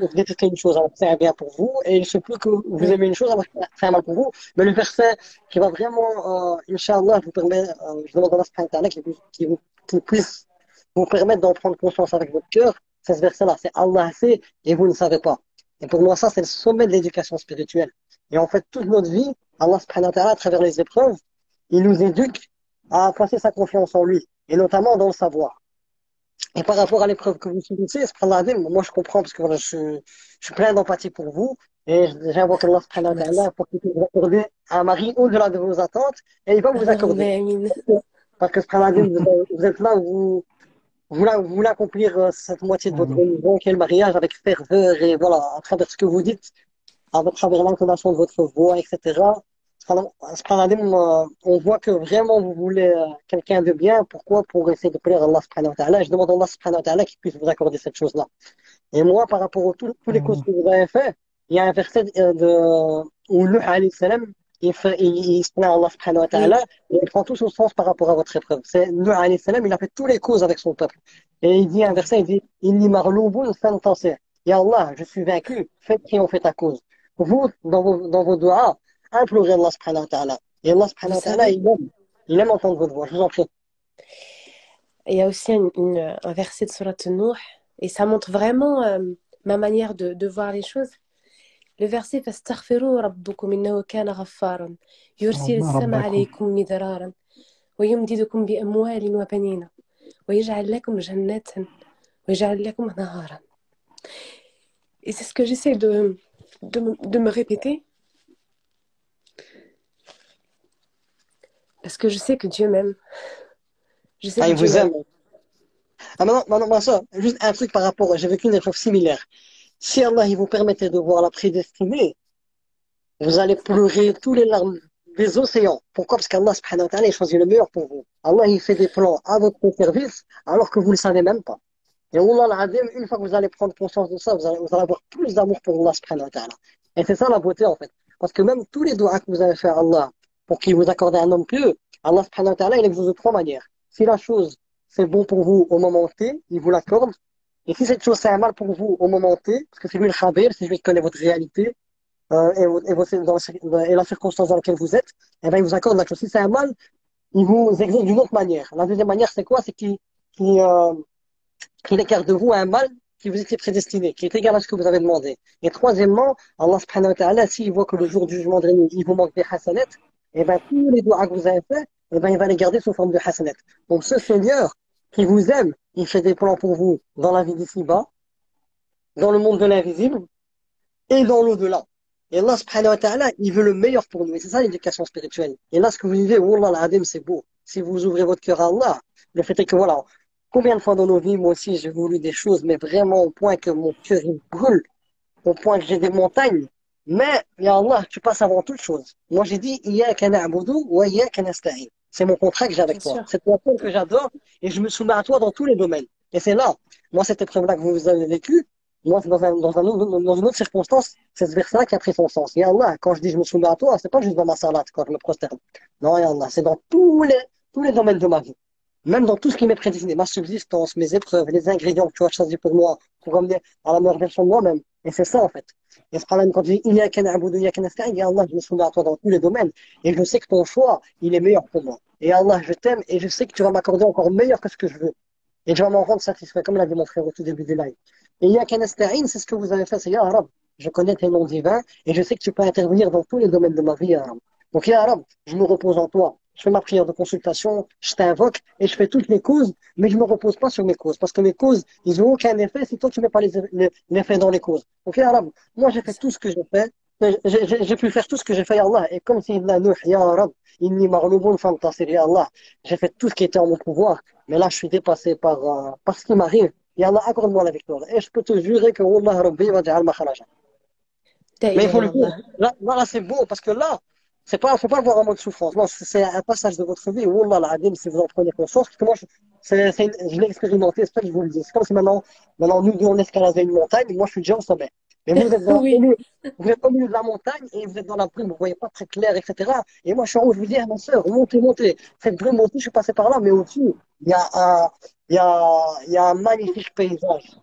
vous détestez une chose alors que c'est un bien pour vous, et il se peut que vous Oui. aimez une chose alors que c'est un mal pour vous. Mais le verset qui va vraiment, Inch'Allah, vous permet, je demande à Allah subhanahu wa ta'ala qu'il puisse vous permettre d'en prendre conscience avec votre cœur, c'est ce verset-là. C'est Allah sait et vous ne savez pas. Et pour moi, ça, c'est le sommet de l'éducation spirituelle. Et en fait, toute notre vie, Allah subhanahu wa ta'ala, à travers les épreuves, il nous éduque à placer sa confiance en lui, et notamment dans le savoir. Et par rapport à l'épreuve que vous subissez, subhanallah azim, moi je comprends parce que voilà, je suis plein d'empathie pour vous et j'invoque Allah subhanahu wa Merci. ta'ala pour qu'il puisse vous accorder un mari au-delà de vos attentes et il va vous accorder. Allahumma amin. Parce que subhanallah azim, vous êtes là, vous voulez accomplir cette moitié de votre Mhm. religion qui est le mariage avec ferveur et voilà, à travers ce que vous dites, à travers l'intonation de votre voix, etc. Subhanallah, on voit que vraiment vous voulez quelqu'un de bien. Pourquoi? Pour essayer de plaire à Allah subhanahu wa ta'ala. Je demande à Allah subhanahu wa ta'ala qu'il puisse vous accorder cette chose-là. Et moi, par rapport à tous les causes Mhm. que vous avez fait, il y a un verset où Nuh alayhi salam, il se plaint à Allah subhanahu wa Oui, ta'ala et il prend tout son sens par rapport à votre épreuve. C'est Nuh alayhi salam, il a fait tous les causes avec son peuple. Et il dit un oui. verset, il dit, Inni maghloubun fantasir. Ya Allah, je suis vaincu, faites triompher ta cause. Vous, dans vos doigts, implorez Allah subhanahu wa ta'ala. Et Allah Vous subhanahu wa ta'ala, savez, il aime entendre votre voix. Je vous en prie. il y a aussi un verset de Surat Nuh, et ça montre vraiment ma manière de voir les choses. Le verset فاستغفروا ربكم إنه كان غفارا يرسل Allah السماء rabbakum. عليكم مدرارا ويمددكم بأموال وبنين ويجعل لكم جنات ويجعل لكم نهارا. Et c'est ce que j'essaie de me répéter, parce que je sais que Dieu m'aime. Je sais Ah, que il Dieu vous m'aime. aime. Ah, maintenant, ma soeur, juste un truc par rapport, j'ai vécu une épreuve similaire. Si Allah, il vous permettait de voir la prédestinée, vous allez pleurer tous les larmes des océans. Pourquoi? Parce qu'Allah, subhanahu wa ta'ala, il choisit le meilleur pour vous. Allah, il fait des plans à votre service, alors que vous ne le savez même pas. Et Allah, al-Azim, une fois que vous allez prendre conscience de ça, vous allez avoir plus d'amour pour Allah, subhanahu wa ta'ala. Et c'est ça la beauté, en fait. Parce que même tous les doigts que vous avez fait à Allah, pour qu'il vous accorde un homme pieux, Allah, subhanahu wa ta'ala, il exauce de trois manières. Si la chose, c'est bon pour vous au moment T, il vous l'accorde. Et si cette chose, c'est un mal pour vous au moment T, parce que c'est lui le khabir, c'est lui qui connaît votre réalité, et la circonstance dans laquelle vous êtes, eh ben, il vous accorde la chose. Si c'est un mal, il vous exauce d'une autre manière. La deuxième manière, c'est quoi? C'est qu'il, euh, qu'il écarte de vous un mal qui vous était prédestiné, qui est égal à ce que vous avez demandé. Et troisièmement, Allah subhanahu wa ta'ala, s'il voit que le jour du jugement dernier, il vous manque des hasanets, et ben, tous les doigts que vous avez faits, et ben, il va les garder sous forme de hasanets. Donc, ce Seigneur qui vous aime, il fait des plans pour vous dans la vie d'ici-bas, dans le monde de l'invisible et dans l'au-delà. Et Allah, subhanahu wa ta'ala, il veut le meilleur pour nous. Et c'est ça l'éducation spirituelle. Et là, ce que vous vivez, Wallah al-Adim, c'est beau. Si vous ouvrez votre cœur à Allah, le fait est que voilà, combien de fois dans nos vies, moi aussi, j'ai voulu des choses, mais vraiment au point que mon cœur, il brûle, au point que j'ai des montagnes. Mais, ya Allah, tu passes avant toute chose. Moi, j'ai dit, Iyyaka na'budu wa iyyaka nasta'in. C'est mon contrat que j'ai avec Bien toi. sûr. C'est toi que j'adore et je me soumets à toi dans tous les domaines. Et c'est là, moi, cette épreuve-là que vous avez vécue, moi, c'est dans une autre circonstance, c'est ce verset-là qui a pris son sens. Ya Allah, quand je dis je me soumets à toi, c'est pas juste dans ma salade quand je me prosterne. Non, ya Allah, c'est dans tous les domaines de ma vie. Même dans tout ce qui m'est prédestiné, ma subsistance, mes épreuves, les ingrédients que tu as choisis pour moi, pour amener à la meilleure version de moi-même. Et c'est ça, en fait. Et ce problème, quand je dis, il y a qu'un abou, il y a qu'un askan, ya Allah, je me soumets à toi dans tous les domaines. Et je sais que ton choix, il est meilleur pour moi. Et Allah, je t'aime et je sais que tu vas m'accorder encore meilleur que ce que je veux. Et tu vas m'en rendre satisfait, comme l'a dit mon frère au tout début du live. Et il y a qu'un askan, c'est ce que vous avez fait, c'est ya Arab. Je connais tes noms divins et je sais que tu peux intervenir dans tous les domaines de ma vie, ya Arab. Donc, ya Arab, je me repose en toi. Je fais ma prière de consultation, je t'invoque et je fais toutes les causes, mais je me repose pas sur mes causes, parce que mes causes, ils ont aucun effet si toi tu mets pas l'effet dans les causes. Ok, Arab, moi j'ai fait tout ce que j'ai fait, j'ai pu faire tout ce que j'ai fait, ya Allah, et comme si la Nuh, ya Arab, inni maghlouboun fantasir, ya Allah, j'ai fait tout ce qui était en mon pouvoir, mais là je suis dépassé par ce qui m'arrive. Ya Allah, accorde-moi la victoire. Et je peux te jurer que Wallah Rabbi va ja'al makhraja. La Mais il ilaha faut le dire. illallah. Là, c'est beau, parce que là, faut pas le voir en mode souffrance. Non, c'est un passage de votre vie. Wallah, al-Adim, si vous en prenez conscience, parce que moi, je l'ai expérimenté, c'est pas que je vous le dis. C'est comme si maintenant, nous deux, on escaladait une montagne, et moi, je suis déjà au sommet. Mais vous êtes Oui. vous êtes au milieu de la montagne, et vous êtes dans la brume, vous voyez pas très clair, etc. Et moi, je suis en haut, je vous dis, ah, ma sœur, montez, montez. Cette brume montée, je suis passé par là, mais au-dessus, il y a un magnifique paysage.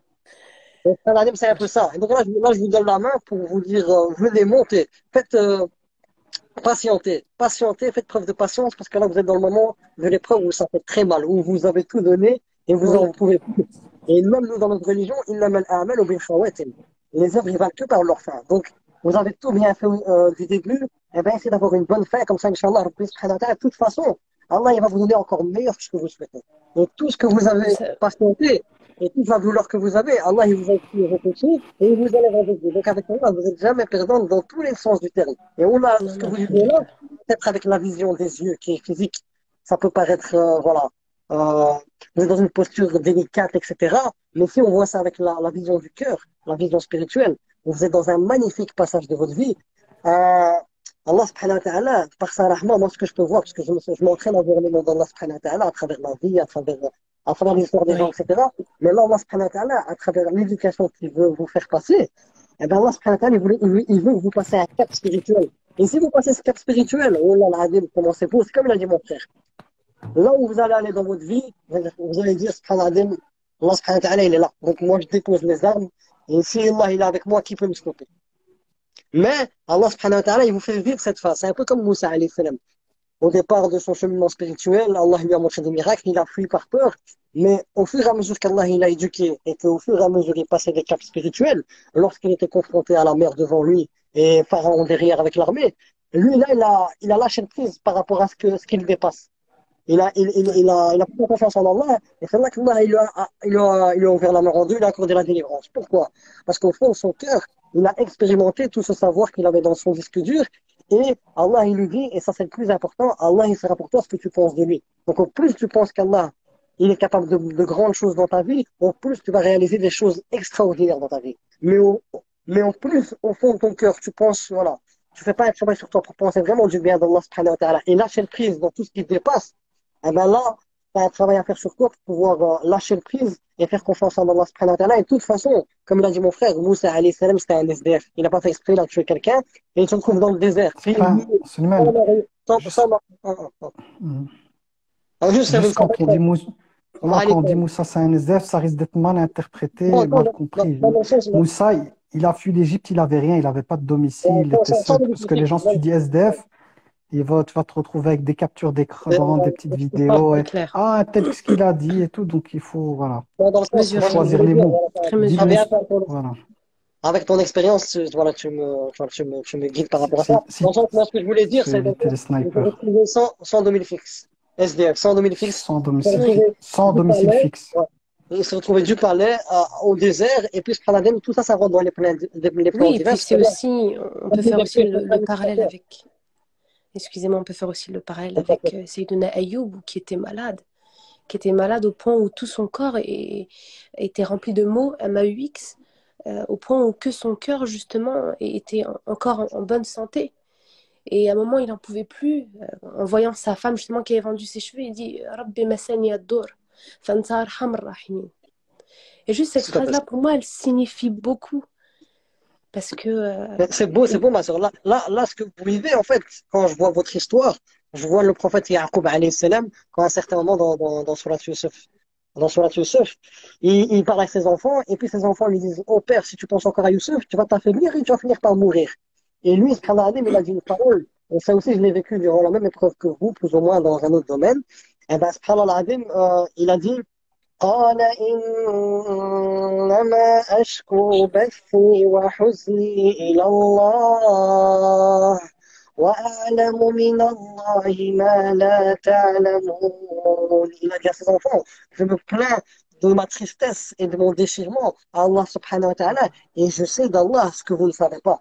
Donc, al-Adim, c'est un peu ça. Et donc là, je vous donne la main pour vous dire, venez monter. Faites, patientez, faites preuve de patience parce que là, vous êtes dans le moment de l'épreuve où ça fait très mal, où vous avez tout donné et vous Oui. en pouvez plus. Et même nous, dans notre religion, les œuvres, ils valent que par leur fin. Donc, vous avez tout bien fait du début, et bien, essayez d'avoir une bonne fin, comme ça, Inch'Allah, Rabbi subhanahu wa ta'ala, de toute façon, Allah, il va vous donner encore meilleur que ce que vous souhaitez. Donc, tout ce que vous avez Ça- patienté, et toute la douleur que vous avez, Allah, il vous a aussi repoussé, et il vous allez revenir. Donc, avec Allah, vous n'êtes jamais perdant dans tous les sens du terme. Et Allah, Non, ce que non, vous vivez là, alhamdulillah. peut-être avec la vision des yeux qui est physique, ça peut paraître, voilà, euh, vous êtes dans une posture délicate, etc. Mais si on voit ça avec la vision du cœur, la vision spirituelle, vous êtes dans un magnifique passage de votre vie. Allah subhanahu wa ta'ala, par sa rahma, moi ce que je peux voir, parce que je m'entraîne à voir les noms d'Allah subhanahu wa ta'ala à travers la vie, à travers l'histoire des gens, Oui. etc. Mais là, Allah subhanahu wa ta'ala, à travers l'éducation qu'il veut vous faire passer, eh ben Allah subhanahu wa ta'ala, il veut que vous passez un cap spirituel. Et si vous passez ce cap spirituel, oh là là, comment c'est beau, c'est comme l'a dit mon frère. Là où vous allez aller dans votre vie, vous allez dire, subhanallah, Allah subhanahu wa ta'ala, il est là. Donc moi, je dépose les armes. Et si Allah, il est avec moi, qui peut me stopper? Mais Allah subhanahu wa ta'ala, il vous fait vivre cette phase. C'est un peu comme Moussa alayhi salam. Au départ de son cheminement spirituel, Allah lui a montré des miracles, il a fui par peur. Mais au fur et à mesure qu'Allah il a éduqué et qu'au fur et à mesure il passait des caps spirituels, lorsqu'il était confronté à la mer devant lui et Pharaon derrière avec l'armée, lui là il a lâché le prise par rapport à ce qu'il dépasse. Il a pris confiance en Allah, et c'est là qu'Allah, il a ouvert la mer en deux, il a accordé la délivrance. Pourquoi? Parce qu'au fond de son cœur, il a expérimenté tout ce savoir qu'il avait dans son disque dur, et Allah, il lui dit, et ça c'est le plus important, Allah, il sera pour toi ce que tu penses de lui. Donc au plus tu penses qu'Allah, il est capable de grandes choses dans ta vie, au plus tu vas réaliser des choses extraordinaires dans ta vie. Mais au plus, au fond de ton cœur, tu penses, voilà, tu fais pas un travail sur toi pour penser vraiment du bien d'Allah subhanahu wa ta'ala, et lâcher le prise dans tout ce qui te dépasse, eh ben là, tu as un travail à faire sur toi pour pouvoir lâcher le prise et faire confiance en Allah subhanahu wa ta'ala. Et de toute façon, comme l'a dit mon frère, Moussa alayhi salam, c'était un SDF. Il n'a pas fait exprès, il a tué quelqu'un et il se trouve dans le désert. C'est Puis, pas, Suleiman, juste, mm, juste, juste quand on dit voilà, allez, quand on dit Moussa, c'est un SDF, ça risque d'être mal interprété non, et mal compris. dans le sens, Moussa, il a fui l'Égypte, il avait rien, il avait pas de domicile, il était sans seul. Parce que les gens, si tu modifier. dis SDF, tu vas te retrouver avec des captures d'écran, des petites vidéos. C'est Et, clair. ah, tel ce qu'il a dit et tout. Donc, il faut, voilà, Dans le sens, faut moi, Mesuré. ce que je choisir voulais les dire, mots. Très Dis mesuré. Moussa, voilà. avec ton expérience, voilà, tu me guides par rapport à ça. Dans Si le sens, moi, ce que je voulais tu dire, veux c'est que éviter les vous vous snipers. retrouvez sans domicile fixe. SDF, sans domicile fixe. Sans Vous vous domicile, retrouvez sans vous domicile parlez, fixe. ouais. Il se retrouvait du palais au désert, et puis subhanallah, tout ça, ça rentre dans les plans Oui, et divins, puis parce c'est que là, aussi, on on peut dit faire les aussi pieds le parallèle avec, excusez-moi, on peut faire aussi le parallèle avec Sayyidina Ayoub qui était malade au point où tout son corps était rempli de maux, MAUX, au point où que son cœur, justement, était encore en bonne santé. Et à un moment, il n'en pouvait plus. En voyant sa femme, justement, qui avait vendu ses cheveux, il dit Rabbi masani ad-dur, fanta arhamar rahimin. Et juste cette tout à fait. phrase-là, pour moi, elle signifie beaucoup. Parce que. C'est beau, ma soeur. Là, ce que vous vivez, en fait, quand je vois votre histoire, je vois le prophète Yaqub alayhi salam, quand à un certain moment dans Surat Yusuf, il parle à ses enfants, et puis ses enfants lui disent, oh père, si tu penses encore à Yusuf, tu vas t'affaiblir et tu vas finir par mourir. Et lui, subhanallah, il a dit une parole, et ça aussi, je l'ai vécu durant la même épreuve que vous, plus ou moins dans un autre domaine. Et ben, subhanallah, il a dit, قال إنما أشكو بثي وحزني إلى الله وأعلم من الله ما لا تعلمون. Il a dit à ses enfants, je me plains de ma tristesse et de mon déchirement à Allah subhanahu wa ta'ala et je sais d'Allah ce que vous ne savez pas.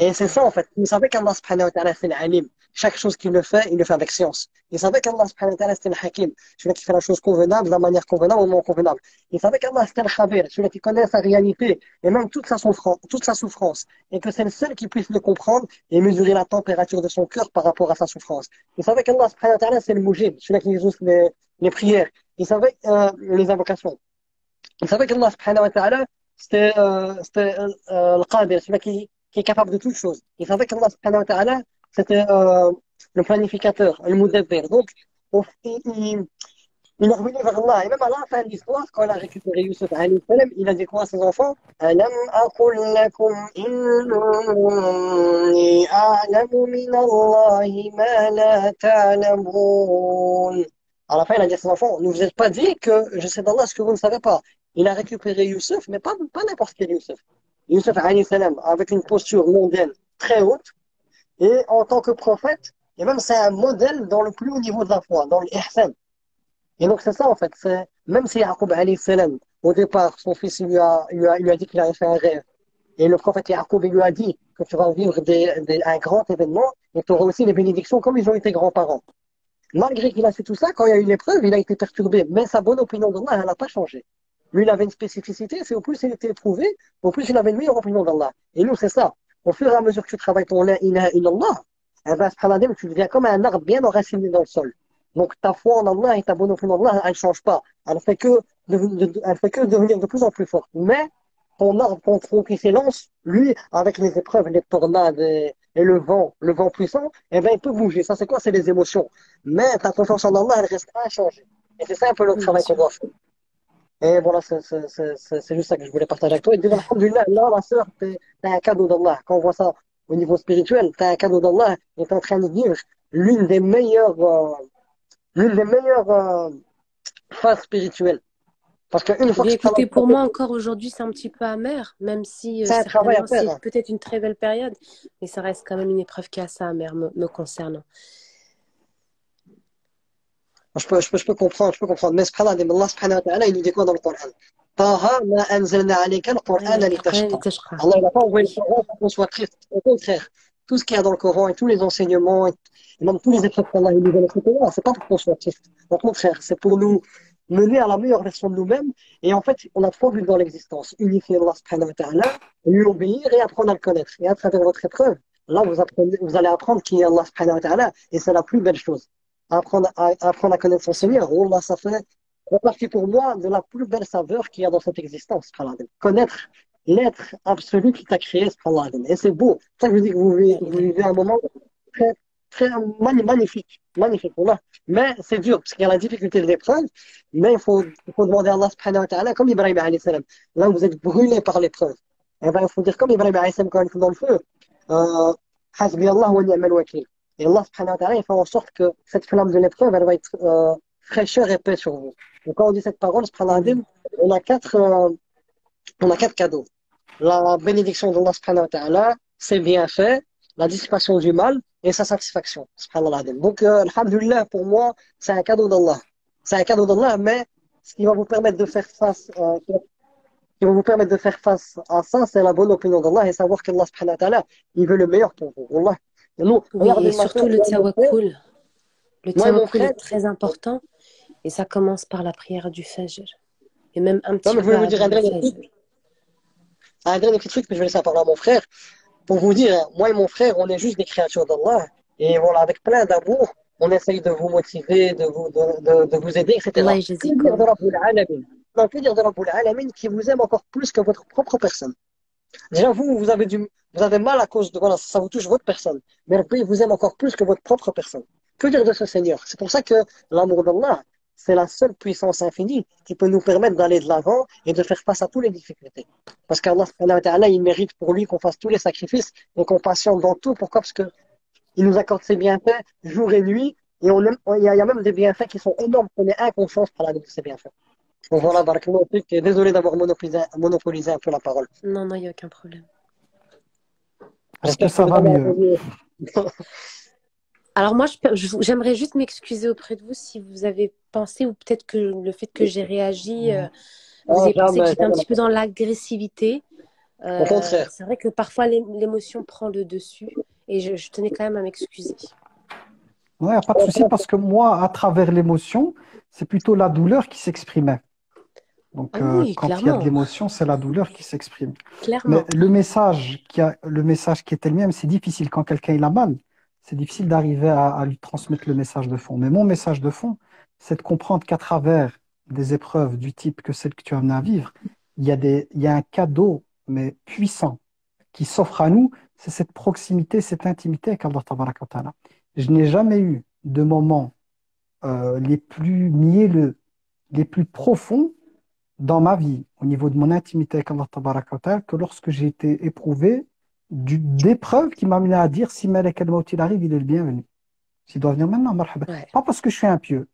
Et c'est ça, en fait. Il savait qu'Allah subhanahu wa ta'ala, c'est l'alim. Chaque chose qu'il le fait, il le fait avec science. Il savait qu'Allah subhanahu wa ta'ala, c'était le hakim. Celui qui fait la chose convenable, de la manière convenable ou non convenable. Il savait qu'Allah, c'était le khabir. Celui qui connaît sa réalité et même toute sa souffrance. Et que c'est le seul qui puisse le comprendre et mesurer la température de son cœur par rapport à sa souffrance. Il savait qu'Allah subhanahu wa ta'ala, c'est le mujib. Celui qui exauce les prières. Il savait les invocations. Il savait qu'Allah subhanahu wa ta'ala, c'était le qadir, celui qui est capable de toutes choses. Il savait qu'Allah subhanahu wa ta'ala, c'était le planificateur, le mudabbir. Donc, il est revenu vers Allah. Et même à la fin de l'histoire, quand il a récupéré Youssef alayhi salam, il a dit quoi à ses enfants? Alam aqul lakum inni a'lamu min Allahi ma la ta'lamun. À la fin, il a dit à ses enfants, ne vous êtes pas dit que je sais d'Allah ce que vous ne savez pas. Il a récupéré Youssef, mais pas n'importe quel Youssef. Youssef alayhi salam, avec une posture mondaine très haute, et en tant que prophète, et même c'est un modèle dans le plus haut niveau de la foi, dans l'ihsan. Et donc c'est ça en fait, c'est même si Yaqub alayhi salam, au départ, son fils il lui a dit qu'il avait fait un rêve. Et le prophète Yaqub il lui a dit que tu vas vivre un grand événement et tu auras aussi les bénédictions comme ils ont été grands-parents. Malgré qu'il a fait tout ça, quand il y a eu l'épreuve, il a été perturbé. Mais sa bonne opinion d'Allah, elle n'a pas changé. Lui, il avait une spécificité, c'est au plus il était éprouvé, au plus il avait une meilleure opinion d'Allah. Et nous, c'est ça. Au fur et à mesure que tu travailles ton la ilaha illallah, eh ben, subhanallah, tu deviens comme un arbre bien enraciné dans le sol. Donc ta foi en Allah et ta bonne opinion d'Allah, elle ne change pas. Elle fait que devenir de plus en plus forte. Mais ton arbre, ton tronc qui s'élance, lui, avec les épreuves, les tornades et le vent puissant, eh ben, il peut bouger. Ça, c'est quoi? C'est les émotions. Mais ta confiance en Allah, elle reste inchangée. Et c'est ça un peu le Oui, bien travail qu'on sûr. doit faire. Et voilà, c'est juste ça que je voulais partager avec toi. Et dire, alhamdoulilah, là, ma sœur, t'es un cadeau d'Allah. Quand on voit ça au niveau spirituel, t'es un cadeau d'Allah et t'es en train de vivre l'une des meilleures, euh, l'une des meilleures phases spirituelles. Parce qu'une Eh fois que bien, je prends écoutez, pour moi, encore aujourd'hui, c'est un petit peu amer, même si c'est un travail à certainement faire, c'est hein. peut-être une très belle période, mais ça reste quand même une épreuve qui est assez amère me concernant. Je peux comprendre. Mais subhanallah, Allah subhanahu wa ta'ala, il nous dit quoi dans le Coran? Taha ma anzalna alayka al-Qur'ana litashqa. Allah, il n'a pas envoyé le Coran pour qu'on soit triste. Au contraire, tout ce qu'il y a dans le Coran et tous les enseignements et même tous les épreuves qu'Allah nous donne, etc., c'est pas pour qu'on soit triste. Au contraire, c'est pour nous mener à la meilleure version de nous-mêmes. Et en fait, on a trois buts dans l'existence. Unifier Allah subhanahu wa ta'ala, lui obéir et apprendre à le connaître. Et à travers votre épreuve, là, vous allez apprendre qui est Allah subhanahu wa ta'ala. Et c'est la plus belle chose. Apprendre à connaître son Seigneur. Wallah, ça fait partie pour moi de la plus belle saveur qu'il y a dans cette existence. Subhanallah. Connaître l'être absolu qui t'a créé. Subhanallah. Et c'est beau. C'est ça que je dis que vous vivez un moment très, très magnifique. Magnifique. Wallah. Mais c'est dur, parce qu'il y a la difficulté de l'épreuve. Mais il faut demander à Allah subhanahu wa ta'ala, comme Ibrahim alayhi salam. Là, vous êtes brûlé par l'épreuve. Et ben, il faut dire comme Ibrahim alayhi salam quand il était dans le feu. Hasbi Allah wa ni'mal wakil. Et Allah subhanahu wa ta'ala, il fait en sorte que cette flamme de l'épreuve, elle va être fraîcheur et paix sur vous. Donc quand on dit cette parole, subhanahu wa ta'ala, on a on a quatre cadeaux. La bénédiction d'Allah subhanahu wa ta'ala, ses bienfaits, la dissipation du mal et sa satisfaction. Subhanallah. Donc, alhamdulillah, pour moi, c'est un cadeau d'Allah. C'est un cadeau d'Allah, mais ce qui va vous permettre de faire face, qui va vous permettre de faire face à ça, c'est la bonne opinion d'Allah et savoir qu'Allah subhanahu wa ta'ala, il veut le meilleur pour vous. Wallah. Et nous, Oui, regardez et le matin, surtout le tawakkul. Le moi et mon tawakkul frère, est très important et ça commence par la prière du Fajr. Et même un non, petit mais je peu voulais vous dire avant le Fajr. un dernier petit truc, mais je vais laisser la parole à mon frère. Pour vous dire, moi et mon frère, on est juste des créatures d'Allah. Et voilà, avec plein d'amour, on essaye de vous motiver, de vous aider, Allah etc. Que dire de yajazikum. Rabbul Alamin? Non, que dire de Rabbul Alamin qui vous aime encore plus que votre propre personne? Déjà, vous avez mal à cause de, voilà, ça vous touche votre personne. Mais Rabbi vous aime encore plus que votre propre personne. Que dire de ce Seigneur? C'est pour ça que l'amour d'Allah, c'est la seule puissance infinie qui peut nous permettre d'aller de l'avant et de faire face à toutes les difficultés. Parce qu'Allah, subhanahu wa ta'ala, il mérite pour lui qu'on fasse tous les sacrifices et qu'on patiente dans tout. Pourquoi? Parce que il nous accorde ses bienfaits jour et nuit. Et il y a même des bienfaits qui sont énormes qu'on est inconscient par la de ces bienfaits. Donc C'est voilà, ça. barakallahu fik, et désolé d'avoir monopolisé un peu la parole. Non, non, il n'y a aucun problème. Est-ce que J'espère que ça vous va avez mieux? entendu. Alors moi, j'aimerais juste m'excuser auprès de vous si vous avez pensé, ou peut-être que le fait que j'ai réagi, vous Ah, avez pensé que jamais, j'étais un jamais. petit peu dans l'agressivité. Au contraire. C'est vrai que parfois l'émotion prend le dessus et je tenais quand même à m'excuser. Ouais, pas de souci, parce que moi, à travers l'émotion, c'est plutôt la douleur qui s'exprimait. Ah Donc, oui, quand il y a de clairement, l'émotion, c'est la douleur qui s'exprime. Mais clairement. le message qui était le mien, c'est difficile quand quelqu'un il a mal. C'est difficile d'arriver à lui transmettre le message de fond. Mais mon message de fond, c'est de comprendre qu'à travers des épreuves du type que celle que tu as amené à vivre, il y a un cadeau, mais puissant, qui s'offre à nous. C'est cette proximité, cette intimité avec Allah Tabaraka wa Ta'ala. Je n'ai jamais eu de moments les plus mielleux, les plus profonds dans ma vie, au niveau de mon intimité avec Allah Tabaraka wa Ta'ala, que lorsque j'ai été éprouvé d'épreuves qui m'amenaient à dire si Malak al-Maut il arrive, il est le bienvenu. S'il doit venir maintenant, marhaba. Ouais. Pas parce que je suis un pieux.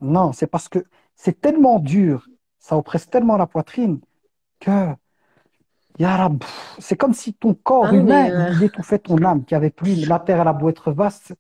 Non, c'est parce que c'est tellement dur, ça oppresse tellement la poitrine que, ya Rab, c'est comme si ton corps Ah oui, mais humain, il étouffait ton âme, qui avait plus, la terre, elle a beau être vaste.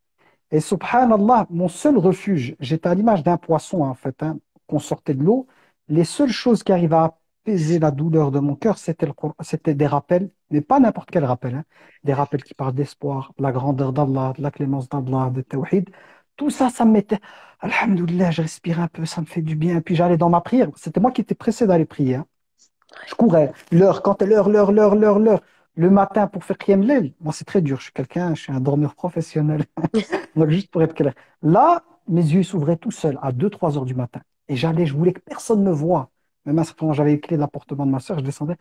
Et subhanallah, mon seul refuge, j'étais à l'image d'un poisson en fait, hein, qu'on sortait de l'eau. Les seules choses qui arrivaient à apaiser la douleur de mon cœur, c'était des rappels, mais pas n'importe quel rappel, hein. Des rappels qui parlent d'espoir, de la grandeur d'Allah, de la clémence d'Allah, de tawhid. Tout ça, ça me mettait, alhamdoulilah, je respirais un peu, ça me fait du bien. Puis j'allais dans ma prière. C'était moi qui étais pressé d'aller prier, hein. Je courais. L'heure, quand est l'heure. Le matin pour faire Qiyam Layl, moi c'est très dur. Je suis un dormeur professionnel. Donc, juste pour être clair. Là, mes yeux s'ouvraient tout seuls à 2 3 heures du matin. Et je voulais que personne me voie. Même à ce moment, j'avais les clés de l'appartement de ma soeur, je descendais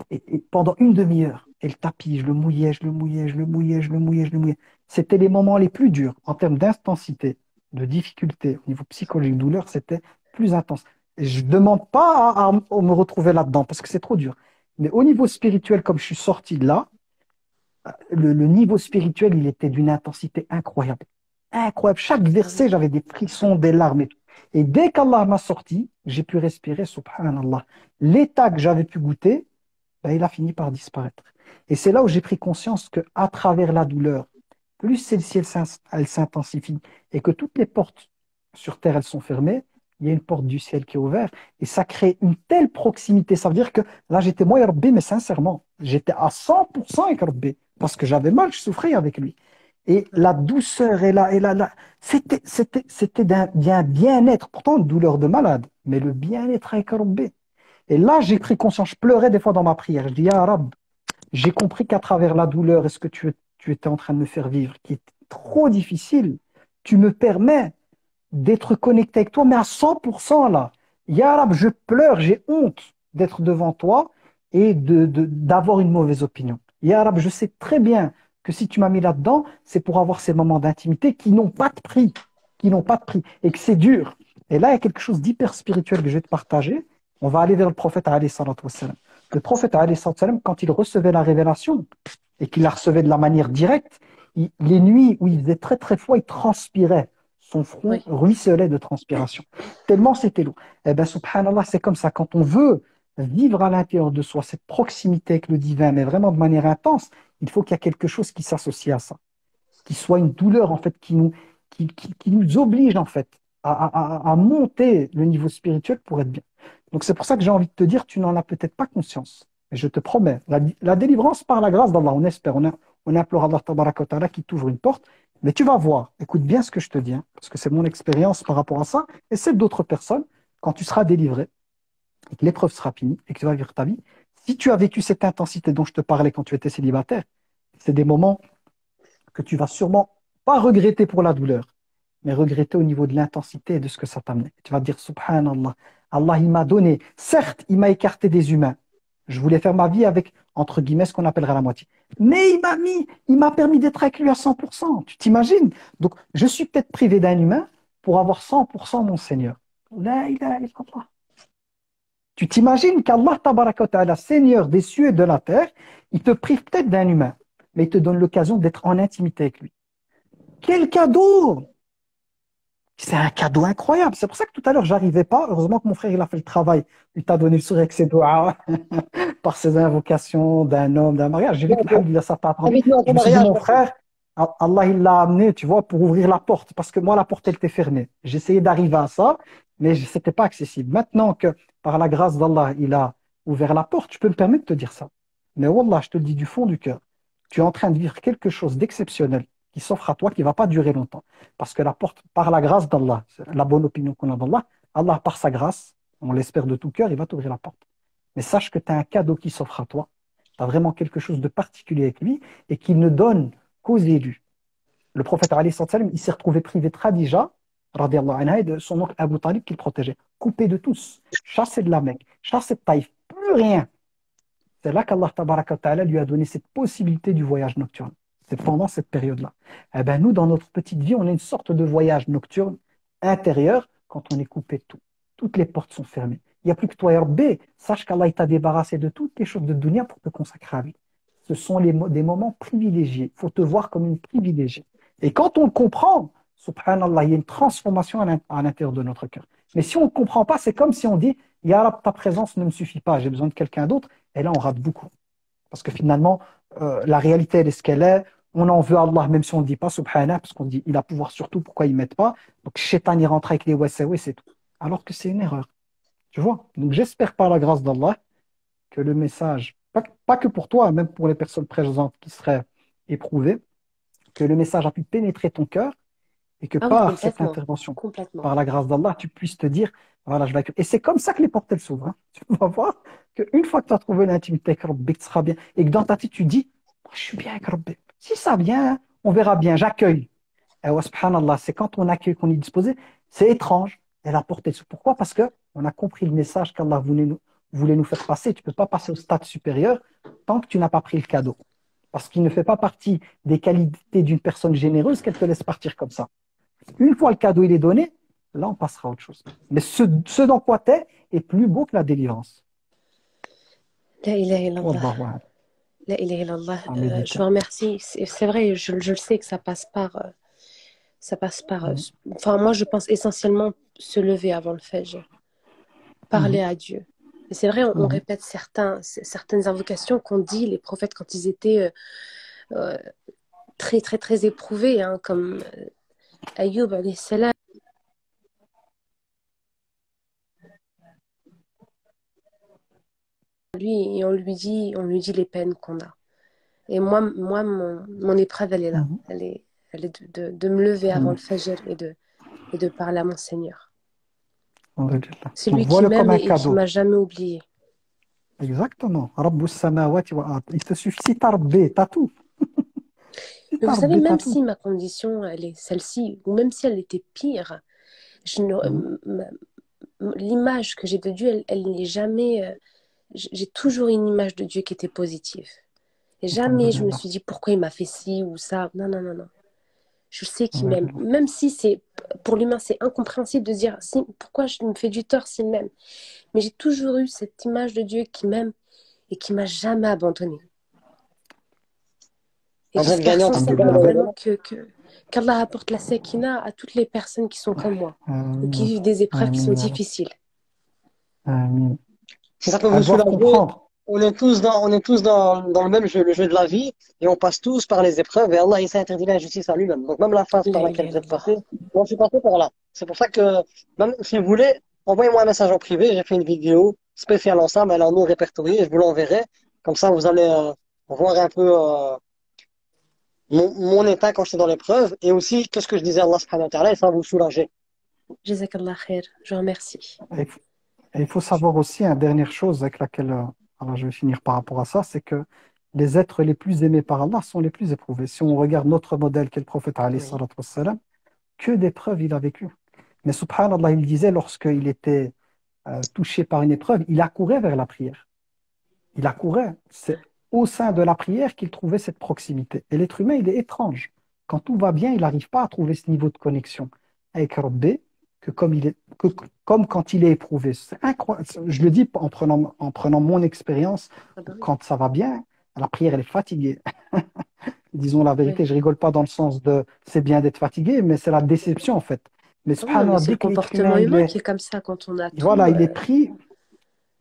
et pendant une demi-heure. Et le tapis, je le mouillais, je le mouillais, je le mouillais, je le mouillais, je le mouillais. C'était les moments les plus durs en termes d'intensité, de difficulté, au niveau psychologique, douleur, c'était plus intense. Et je ne demande pas à me retrouver là-dedans parce que c'est trop dur. Mais au niveau spirituel, comme je suis sorti de là, le niveau spirituel, il était d'une intensité incroyable. Incroyable. Chaque verset, j'avais des frissons, des larmes et tout. Et dès qu'Allah m'a sorti, j'ai pu respirer, subhanallah. L'état que j'avais pu goûter, ben, il a fini par disparaître. Et c'est là où j'ai pris conscience que à travers la douleur, plus celle-ci, elle s'intensifie et que toutes les portes sur terre, elles sont fermées, il y a une porte du ciel qui est ouverte et ça crée une telle proximité. Ça veut dire que là, j'étais moi et Rabbi, mais sincèrement, j'étais à 100% avec Rabbi parce que j'avais mal, je souffrais avec lui. Et la douceur c'était d'un bien-être, pourtant une douleur de malade, mais le bien-être avec Rabbi. Et là, j'ai pris conscience, je pleurais des fois dans ma prière. Je dis, Ya Rab, j'ai compris qu'à travers la douleur et ce que tu étais en train de me faire vivre, qui est trop difficile, tu me permets d'être connecté avec toi, mais à 100% là. Ya Rab, je pleure, j'ai honte d'être devant toi et d'avoir une mauvaise opinion. Ya Rab, je sais très bien que si tu m'as mis là-dedans, c'est pour avoir ces moments d'intimité qui n'ont pas de prix, qui n'ont pas de prix, et que c'est dur. Et là, il y a quelque chose d'hyper spirituel que je vais te partager. On va aller vers le prophète alayhi salatu wassalam. Le prophète alayhi salatu wassalam, quand il recevait la révélation et qu'il la recevait de la manière directe, les nuits où il faisait très très froid, il transpirait. Son front Oui. ruisselait de transpiration. Tellement c'était lourd. Eh bien, subhanallah, c'est comme ça. Quand on veut vivre à l'intérieur de soi cette proximité avec le divin, mais vraiment de manière intense, il faut qu'il y ait quelque chose qui s'associe à ça, qui soit une douleur en fait, qui nous oblige en fait à monter le niveau spirituel pour être bien. Donc c'est pour ça que j'ai envie de te dire, tu n'en as peut-être pas conscience. Mais je te promets, la délivrance par la grâce d'Allah, on espère, on implore Allah tabaraka wa ta'ala qui t'ouvre une porte. Mais tu vas voir, écoute bien ce que je te dis, hein, parce que c'est mon expérience par rapport à ça, et celle d'autres personnes, quand tu seras délivré, et que l'épreuve sera finie, et que tu vas vivre ta vie, si tu as vécu cette intensité dont je te parlais quand tu étais célibataire, c'est des moments que tu vas sûrement pas regretter pour la douleur, mais regretter au niveau de l'intensité et de ce que ça t'a amené. Tu vas te dire, Subhanallah, Allah, il m'a donné, certes, il m'a écarté des humains. Je voulais faire ma vie avec, entre guillemets, ce qu'on appellerait la moitié. Mais il m'a permis d'être avec lui à 100%. Tu t'imagines? Donc, je suis peut-être privé d'un humain pour avoir 100% mon Seigneur. La ilaha illallah. Tu t'imagines qu'Allah, tabaraka wa ta'ala, Seigneur des cieux et de la terre, il te prive peut-être d'un humain, mais il te donne l'occasion d'être en intimité avec lui. Quel cadeau! C'est un cadeau incroyable. C'est pour ça que tout à l'heure, j'arrivais pas. Heureusement que mon frère, il a fait le travail. Il t'a donné le sourire avec ses doigts, par ses invocations d'un homme, d'un mariage. J'ai vu que, alhamdoulilah, ça t'a apporté. Invite-nous à Je ton me suis dit, mariage. mon frère, Allah, il l'a amené, tu vois, pour ouvrir la porte. Parce que moi, la porte, elle était fermée. J'essayais d'arriver à ça, mais c'était pas accessible. Maintenant que, par la grâce d'Allah, il a ouvert la porte, je peux me permettre de te dire ça. Mais Wallah, je te le dis du fond du cœur. Tu es en train de vivre quelque chose d'exceptionnel qui s'offre à toi, qui va pas durer longtemps. Parce que la porte, par la grâce d'Allah, la bonne opinion qu'on a d'Allah, Allah, par sa grâce, on l'espère de tout cœur, il va t'ouvrir la porte. Mais sache que tu as un cadeau qui s'offre à toi. Tu as vraiment quelque chose de particulier avec lui et qu'il ne donne qu'aux élus. Le prophète, alayhi salam, il s'est retrouvé privé de Khadija, radiallahu anha, et de son oncle Abu Talib qu'il protégeait, coupé de tous, chassé de la Mecque, chassé de Taïf, plus rien. C'est là qu'Allah tabaraka wa ta'ala lui a donné cette possibilité du voyage nocturne. C'est pendant cette période-là. Eh ben, nous, dans notre petite vie, on a une sorte de voyage nocturne intérieur quand on est coupé de tout. Toutes les portes sont fermées. Il n'y a plus que toi et Rabbi. Sache qu'Allah t'a débarrassé de toutes les choses de dunya pour te consacrer à lui. Ce sont des moments privilégiés. Il faut te voir comme une privilégiée. Et quand on le comprend, subhanallah, il y a une transformation à l'intérieur de notre cœur. Mais si on ne comprend pas, c'est comme si on dit, Ya Rab, ta présence ne me suffit pas, j'ai besoin de quelqu'un d'autre. Et là, on rate beaucoup. Parce que finalement, la réalité, elle est ce qu'elle est. On en veut à Allah, même si on ne dit pas subhanah, parce qu'on dit il a pouvoir sur tout, pourquoi il ne met pas. Donc, Shaitan, il rentre avec les wasawi, c'est tout. Alors que c'est une erreur. Tu vois? Donc, j'espère par la grâce d'Allah que le message, pas que pour toi, même pour les personnes présentes qui seraient éprouvées, que le message a pu pénétrer ton cœur et que Ah oui, par cette complètement. intervention, Complètement. par la grâce d'Allah, tu puisses te dire, voilà, je vais accueillir. Et c'est comme ça que les portes, elles s'ouvrent. Hein. Tu vas voir qu'une fois que tu as trouvé l'intimité avec Rabbi, que tu seras bien, et que dans ta tête, tu dis, moi, je suis bien avec Rabbi. Si ça vient, on verra bien, j'accueille. Et ouais, subhanallah, c'est quand on accueille qu'on est disposé, c'est étrange. Et la porte, elle s'ouvre. Pourquoi? Parce que on a compris le message qu'Allah voulait nous faire passer. Tu ne peux pas passer au stade supérieur tant que tu n'as pas pris le cadeau. Parce qu'il ne fait pas partie des qualités d'une personne généreuse qu'elle te laisse partir comme ça. Une fois le cadeau il est donné, là on passera à autre chose. Mais ce dans quoi t'es est plus beau que la délivrance. La ilaha illallah. Wallahu a'lam. La ilaha illallah. À Je méditer. vous remercie. C'est vrai, je le sais que ça passe par. Ça passe par. Mhm. Enfin, moi, je pense essentiellement se lever avant le fajr, parler Mhm. à Dieu. Et c'est vrai, on Mhm. répète certaines invocations qu'ont dit les prophètes quand ils étaient euh, très, très, très éprouvés, hein, comme Ayyub alayhi salam. Lui, et on lui dit les peines qu'on a. Et moi mon épreuve, elle est là. Mhm. Elle est de me lever avant le Mhm. fajr et de parler à mon Seigneur. Alhamdulillah. C'est Donc lui qui vois-le comme m'aime un et qui cadeau. m'a jamais oublié. Exactement. Rabbus samawati wal ard. Il te suffit, si t'as Rabbi, t'as tout. Si Mais vous t'as savez, Rabbi, t'as même tout. si ma condition, elle est celle-ci, ou même si elle était pire, je ne, Mhm. l'image que j'ai de Dieu, elle n'est jamais. J'ai toujours une image de Dieu qui était positive. Et jamais je me Alhamdulillah. suis dit pourquoi il m'a fait ci ou ça. Non, non, non, non. Je sais qu'il m'aime. Alhamdulillah. Même si c'est pour l'humain, c'est incompréhensible de dire pourquoi je me fais du tort s'il m'aime. Mais j'ai toujours eu cette image de Dieu qui m'aime et qui m'a jamais abandonnée. Et Vous êtes j'espère gagnante en tout cas. sincèrement Alhamdulillah. vraiment qu'Allah apporte la sakina à toutes les personnes qui sont comme moi ou qui Amin. vivent des épreuves qui sont Amin. Ya Rabbi. difficiles. Si ça peut Elles vous doivent soulager, comprendre. on est tous dans le même jeu, le jeu de la vie, et on passe tous par les épreuves, et Allah, il s'est interdit l'injustice à lui-même. Donc même la phase par La laquelle ilaha vous êtes illallah. passé, moi, je suis passé par là. C'est pour ça que, même si vous voulez, envoyez-moi un message en privé, j'ai fait une vidéo spéciale ensemble, elle est en non répertoriée, je vous l'enverrai. Comme ça, vous allez voir un peu mon état quand j'étais dans l'épreuve, et aussi qu'est-ce que je disais à Allah subhanahu wa ta'ala, et ça va vous soulager. Jazakallah khair. Je vous remercie. Et il faut savoir aussi une dernière chose avec laquelle alors je vais finir par rapport à ça, c'est que les êtres les plus aimés par Allah sont les plus éprouvés. Si on regarde notre modèle, qui est le prophète, alayhi Oui, salatu wassalam, que d'épreuves il a vécu. Mais subhanallah, il disait lorsqu'il était touché par une épreuve, il accourait vers la prière. Il accourait. C'est au sein de la prière qu'il trouvait cette proximité. Et l'être humain, il est étrange. Quand tout va bien, il n'arrive pas à trouver ce niveau de connexion avec Rabbi comme quand il est éprouvé. C'est incroyable. Je le dis en prenant mon expérience. Ah bah oui. Quand ça va bien, la prière, elle est fatiguée. Disons la Oui. vérité, je rigole pas dans le sens de c'est bien d'être fatigué, mais c'est la déception en fait. Mais Ah oui, non, mais subhanallah, c'est dès le que l'être comportement humain, humain qui est comme ça quand on a tout. voilà, il est pris,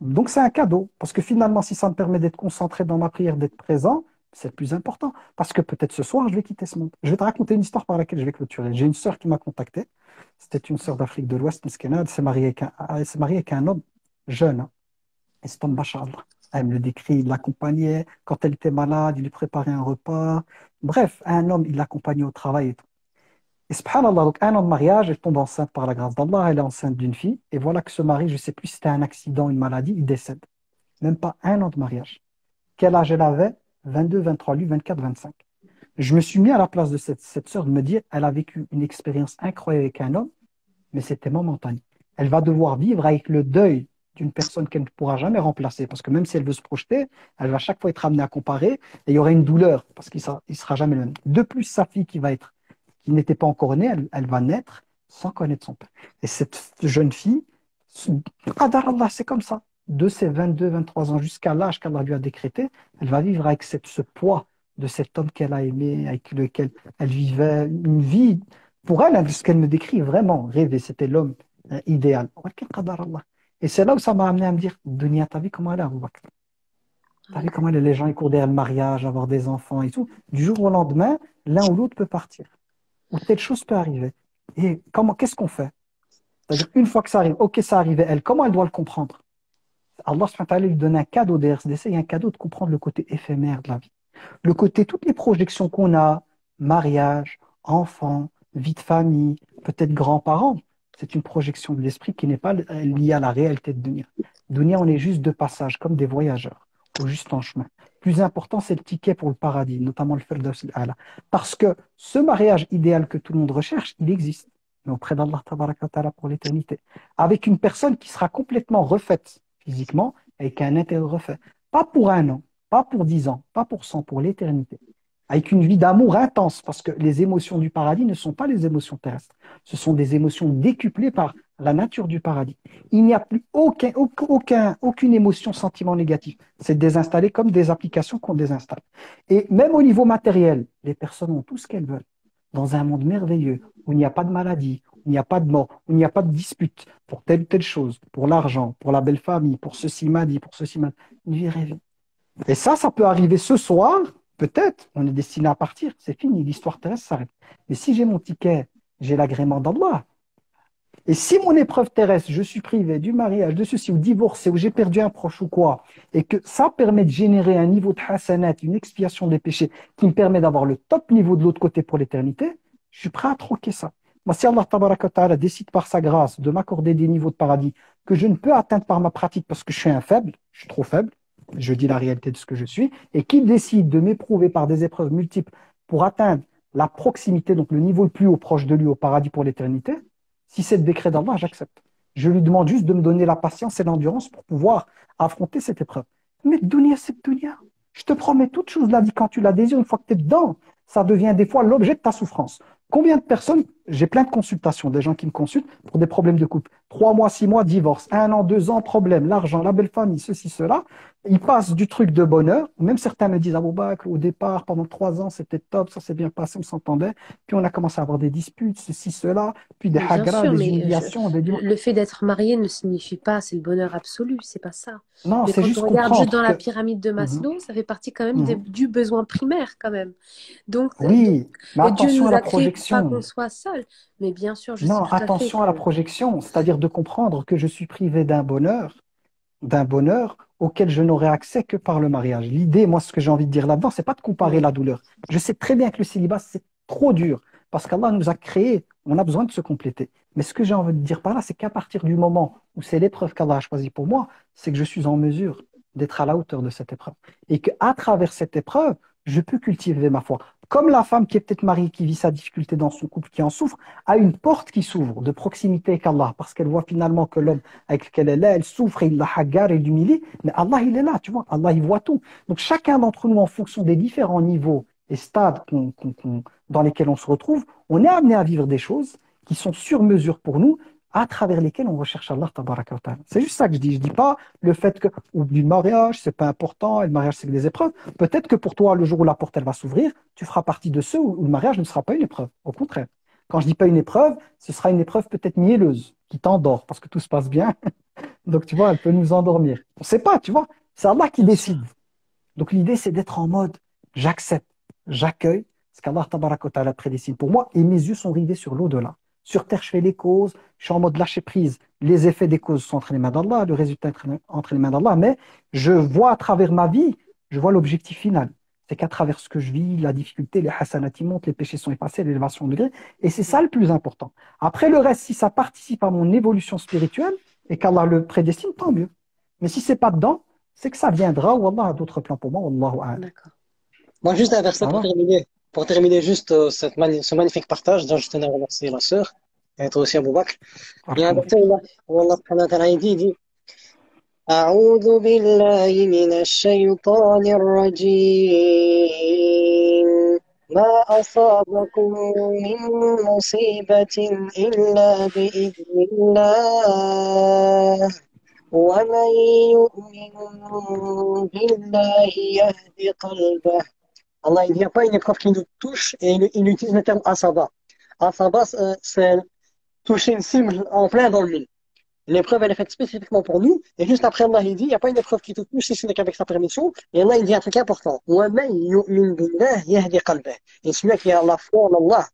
donc c'est un cadeau. Parce que finalement, si ça me permet d'être concentré dans ma prière, d'être présent, c'est le plus important. Parce que peut-être ce soir, je vais quitter ce monde. Je vais te raconter une histoire par laquelle je vais clôturer. J'ai une sœur qui m'a contacté. C'était une sœur d'Afrique de l'Ouest, Miskena. Elle s'est mariée avec un homme jeune, hein. Et cet homme, machallah, elle me le décrit, il l'accompagnait. Quand elle était malade, il lui préparait un repas. Bref, un homme, il l'accompagnait au travail et tout. Et subhanallah, donc un an de mariage, elle tombe enceinte par la grâce d'Allah, elle est enceinte d'une fille. Et voilà que ce mari, je ne sais plus si c'était un accident, une maladie, il décède. Même pas un an de mariage. Quel âge elle avait? 22, 23, lui 24, 25. Je me suis mis à la place de cette sœur de me dire, elle a vécu une expérience incroyable avec un homme, mais c'était momentané. Elle va devoir vivre avec le deuil d'une personne qu'elle ne pourra jamais remplacer, parce que même si elle veut se projeter, elle va chaque fois être amenée à comparer, et il y aura une douleur, parce qu'il sera jamais le même. De plus, sa fille qui n'était pas encore née, elle va naître sans connaître son père. Et cette jeune fille, Qadar Allah, c'est comme ça. De ses 22, 23 ans jusqu'à l'âge qu'Allah lui a décrété, elle va vivre avec ce poids de cet homme qu'elle a aimé, avec lequel elle vivait une vie. Pour elle, ce qu'elle me décrit vraiment, rêver, c'était l'homme idéal. Walakin qadar Allah. Et c'est là où ça m'a amené à me dire, Dunia, t'as vu comment elle est, Abu Bakr? T'as vu comment les gens ils courent derrière le mariage, avoir des enfants et tout. Du jour au lendemain, l'un ou l'autre peut partir. Ou telle chose peut arriver. Et qu'est-ce qu'on fait? C'est-à-dire, une fois que ça arrive, ok, ça arrive, elle, comment elle doit le comprendre? Allah subhanahu wa ta'ala lui donne un cadeau des RSDC, et un cadeau de comprendre le côté éphémère de la vie. Le côté, toutes les projections qu'on a, mariage, enfant, vie de famille, peut-être grands-parents, c'est une projection de l'esprit qui n'est pas liée à la réalité de Dunia. Dunia, on est juste de passage, comme des voyageurs, ou juste en chemin. Plus important, c'est le ticket pour le paradis, notamment le Firdaus al-A'la. Parce que ce mariage idéal que tout le monde recherche, il existe, mais auprès d'Allah tabaraka wa ta'ala pour l'éternité. Avec une personne qui sera complètement refaite physiquement, avec un intérieur refait. Pas pour un an, pas pour 10 ans, pas pour 100, pour l'éternité. Avec une vie d'amour intense, parce que les émotions du paradis ne sont pas les émotions terrestres. Ce sont des émotions décuplées par la nature du paradis. Il n'y a plus aucune émotion, sentiment négatif. C'est désinstallé comme des applications qu'on désinstalle. Et même au niveau matériel, les personnes ont tout ce qu'elles veulent. Dans un monde merveilleux, où il n'y a pas de maladie, où il n'y a pas de mort, où il n'y a pas de dispute pour telle ou telle chose, pour l'argent, pour la belle famille, pour ceci m'a dit, pour ceci m'a dit. Une vie rêvée. Et ça peut arriver ce soir, peut-être, on est destiné à partir, c'est fini, l'histoire terrestre s'arrête. Mais si j'ai mon ticket, j'ai l'agrément d'Allah. Et si mon épreuve terrestre, je suis privé du mariage, de ceci, ou divorcé, ou j'ai perdu un proche ou quoi, et que ça permet de générer un niveau de hasanat, une expiation des péchés, qui me permet d'avoir le top niveau de l'autre côté pour l'éternité, je suis prêt à troquer ça. Moi, si Allah tabaraka wa ta'ala décide par sa grâce de m'accorder des niveaux de paradis que je ne peux atteindre par ma pratique parce que je suis un faible, je suis trop faible, je dis la réalité de ce que je suis, et qu'il décide de m'éprouver par des épreuves multiples pour atteindre la proximité, donc le niveau le plus haut proche de lui au paradis pour l'éternité, si c'est le décret d'Allah, j'accepte. Je lui demande juste de me donner la patience et l'endurance pour pouvoir affronter cette épreuve. Mais dunya, c'est dunya. Je te promets, toute chose là dit quand tu la désires, une fois que tu es dedans, ça devient des fois l'objet de ta souffrance. Combien de personnes j'ai plein de consultations, des gens qui me consultent pour des problèmes de couple. 3 mois, 6 mois, divorce. 1 an, 2 ans, problème. L'argent, la belle famille, ceci, cela. Ils passent du truc de bonheur. Même certains me disent, Bakr, au départ, pendant 3 ans, c'était top, ça s'est bien passé, on s'entendait. Puis on a commencé à avoir des disputes, ceci, cela. Puis des Mais bien hagras, sûr, des mais humiliations, des divorces. le fait d'être marié ne signifie pas c'est le bonheur absolu, c'est pas ça. Non, Mais c'est quand juste on regarde juste comprendre dans la que. pyramide de Mhm, Maslow, ça fait partie quand même mhm. du besoin primaire quand même. Donc, Oui, mais Dieu attention à nous la a créés pour pas qu'on projection. soit seul. Mais bien sûr, je sais Non, tout à fait attention à la que projection, c'est-à-dire de comprendre que je suis privé d'un bonheur auquel je n'aurai accès que par le mariage. L'idée, moi, ce que j'ai envie de dire là-dedans, c'est pas de comparer oui, la douleur. Je sais très bien que le célibat, c'est trop dur parce qu'Allah nous a créés, on a besoin de se compléter. Mais ce que j'ai envie de dire par là, c'est qu'à partir du moment où c'est l'épreuve qu'Allah a choisie pour moi, c'est que je suis en mesure d'être à la hauteur de cette épreuve. Et qu'à travers cette épreuve, je peux cultiver ma foi. Comme la femme qui est peut-être mariée, qui vit sa difficulté dans son couple, qui en souffre, a une porte qui s'ouvre de proximité avec Allah, parce qu'elle voit finalement que l'homme avec lequel elle est, elle souffre, et il la hagarre et l'humilie, mais Allah, il est là, tu vois, Allah, il voit tout. Donc chacun d'entre nous, en fonction des différents niveaux et stades dans lesquels on se retrouve, on est amené à vivre des choses qui sont sur mesure pour nous, à travers lesquelles on recherche Allah, tabaraka wa ta'ala. C'est juste ça que je dis. Je dis pas le fait que, oublie le mariage, c'est pas important, et le mariage, c'est que des épreuves. Peut-être que pour toi, le jour où la porte, elle va s'ouvrir, tu feras partie de ceux où le mariage ne sera pas une épreuve. Au contraire. Quand je dis pas une épreuve, ce sera une épreuve peut-être mielleuse, qui t'endort, parce que tout se passe bien. Donc, tu vois, elle peut nous endormir. On ne sait pas, tu vois. C'est Allah qui bien sûr. décide. Donc, l'idée, c'est d'être en mode, j'accepte, j'accueille ce qu'Allah tabaraka wa ta'ala prédestine pour moi, et mes yeux sont rivés sur l'au-delà. Sur terre, je fais les causes, je suis en mode lâcher prise. Les effets des causes sont entre les mains d'Allah, le résultat est entre les mains d'Allah, mais je vois à travers ma vie, je vois l'objectif final. C'est qu'à travers ce que je vis, la difficulté, les hasanati montent, les péchés sont effacés, l'élévation de degré, et c'est ça le plus important. Après le reste, si ça participe à mon évolution spirituelle, et qu'Allah le prédestine, tant mieux. Mais si c'est pas dedans, c'est que ça viendra, ou Allah a d'autres plans pour moi, Wallahu a'lam. D'accord. Moi, juste un verset Ça va? pour terminer juste ce magnifique partage, dont je tenais à remercier la sœur, et toi aussi, Abou Bakr. Il y a un verset Barakallahu. où Allah subhanahu wa ta'ala, il dit أعوذ بالله من الشيطان الرجيم ما أصابكم من مصيبة إلا بإذن الله ومن يؤمن بالله يهد قلبه. Allah, il n'y a pas une épreuve qui nous touche et il utilise le terme asaba. Asaba, c'est toucher une cible en plein dans le mille. L'épreuve, elle est faite spécifiquement pour nous. Et juste après, Allah, il dit, il n'y a pas une épreuve qui te touche si ce n'est qu'avec sa permission. Et Allah, il dit un truc important. وَمَنْ يُؤْمِنْ بِاللَّهِ يَهْدِ قَلْبَهُ. Et celui qui a la foi en Allah,